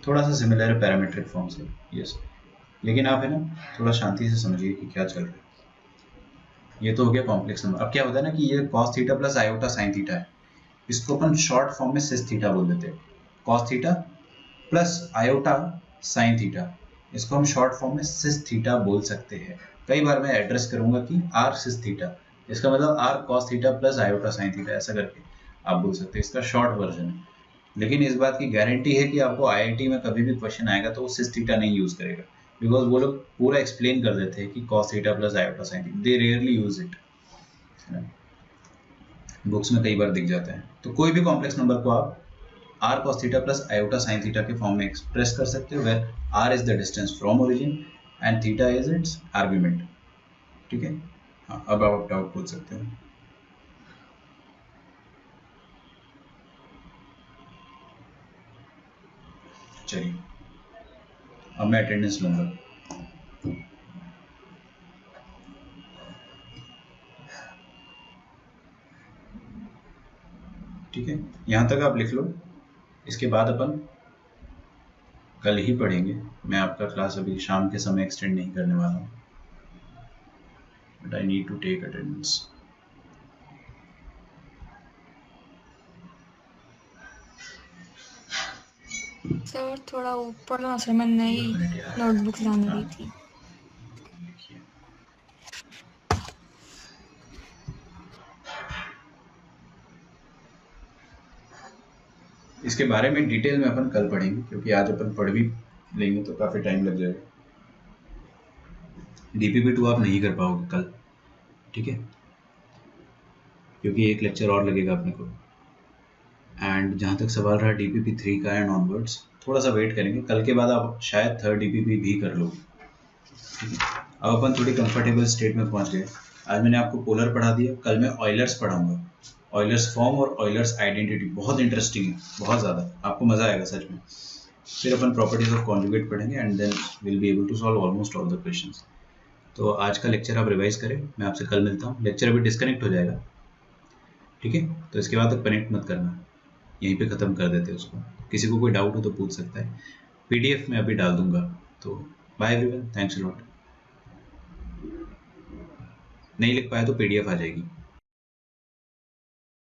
थोड़ा सा सिमिलर है पैरामीट्रिक फॉर्म से, यस। लेकिन आप है ना थोड़ा शांति से समझिए कि क्या चल रहा है। ये तो हो गया कॉम्प्लेक्स नंबर। अब क्या होता है ना कि ये cos theta plus iota sin theta है, इसको अपन शॉर्ट फॉर्म में सिस थीटा बोल देते हैं। cos theta plus iota sin theta, इसको हम शॉर्ट फॉर्म में सिस थीटा बोल सकते हैं। कई बार मैं एड्रेस करूंगा कि r सिस थीटा, इसका मतलब r cos theta plus iota sin theta, ऐसा करके आप बोल सकते हैं। इसका शॉर्ट वर्जन है। लेकिन इस बात की गारंटी है कि आपको IIT में कभी भी क्वेश्चन आएगा तो वो सिस थीटा नहीं यूज करेगा, बिकॉज वो लोग पूरा एक्सप्लेन कर देते हैं कि cos theta plus iota sin theta, they rarely use it, books में कई बार दिख जाता है। तो कोई भी कॉम्प्लेक्स नंबर को आप r cos theta plus iota sin theta के फॉर्म में एक्सप्रेस कर सकते हो, where r is the distance from origin and theta is its argument, ठीक है। हाँ, अब आप डाउट पूछ सकते हो। चलिए, अब मैं अटेंडेंस लूंगा। ठीक है, यहाँ तक आप लिख लो। इसके बाद अपन कल ही पढ़ेंगे। मैं आपका क्लास अभी शाम के समय एक्सटेंड नहीं करने वाला हूँ। but I need to take attendance. Sir थोड़ा ऊपर ना सर, मैं नई नोटबुक लाने गई थी। इसके बारे में डिटेल में अपन कल पढ़ेंगे, क्योंकि आज अपन पढ़ भी लेंगे तो काफ़ी टाइम लग जाएगा। DPP2 आप नहीं कर पाओगे कल, ठीक है, क्योंकि एक लेक्चर और लगेगा अपने को। एंड जहाँ तक सवाल रहा DPP3 का एंड ऑनवर्ड्स, थोड़ा सा वेट करेंगे, कल के बाद आप शायद थर्ड DPP भी कर लो, ठीक है। अब अपन थोड़ी कंफर्टेबल स्टेट में पहुँच गए। आज मैंने आपको पोलर पढ़ा दिया, कल मैं ऑयलर्स पढ़ाऊँगा, ऑयलर्स फॉर्म और ऑयलर्स आइडेंटिटी, बहुत इंटरेस्टिंग है, बहुत ज़्यादा, आपको मज़ा आएगा सच में। फिर अपन प्रॉपर्टीज ऑफ कॉन्जुगेट पढ़ेंगे and then will be able to solve almost all the questions. तो आज का लेक्चर आप रिवाइज करें, मैं आपसे कल मिलता हूँ। लेक्चर अभी डिस्कनेक्ट हो जाएगा, ठीक है, तो इसके बाद तक कनेक्ट मत करना, यहीं पे ख़त्म कर देते हैं उसको। किसी को कोई डाउट हो तो पूछ सकता है, PDF में अभी डाल दूंगा। तो bye everyone, thanks a lot. नहीं लिख पाया तो PDF आ जाएगी।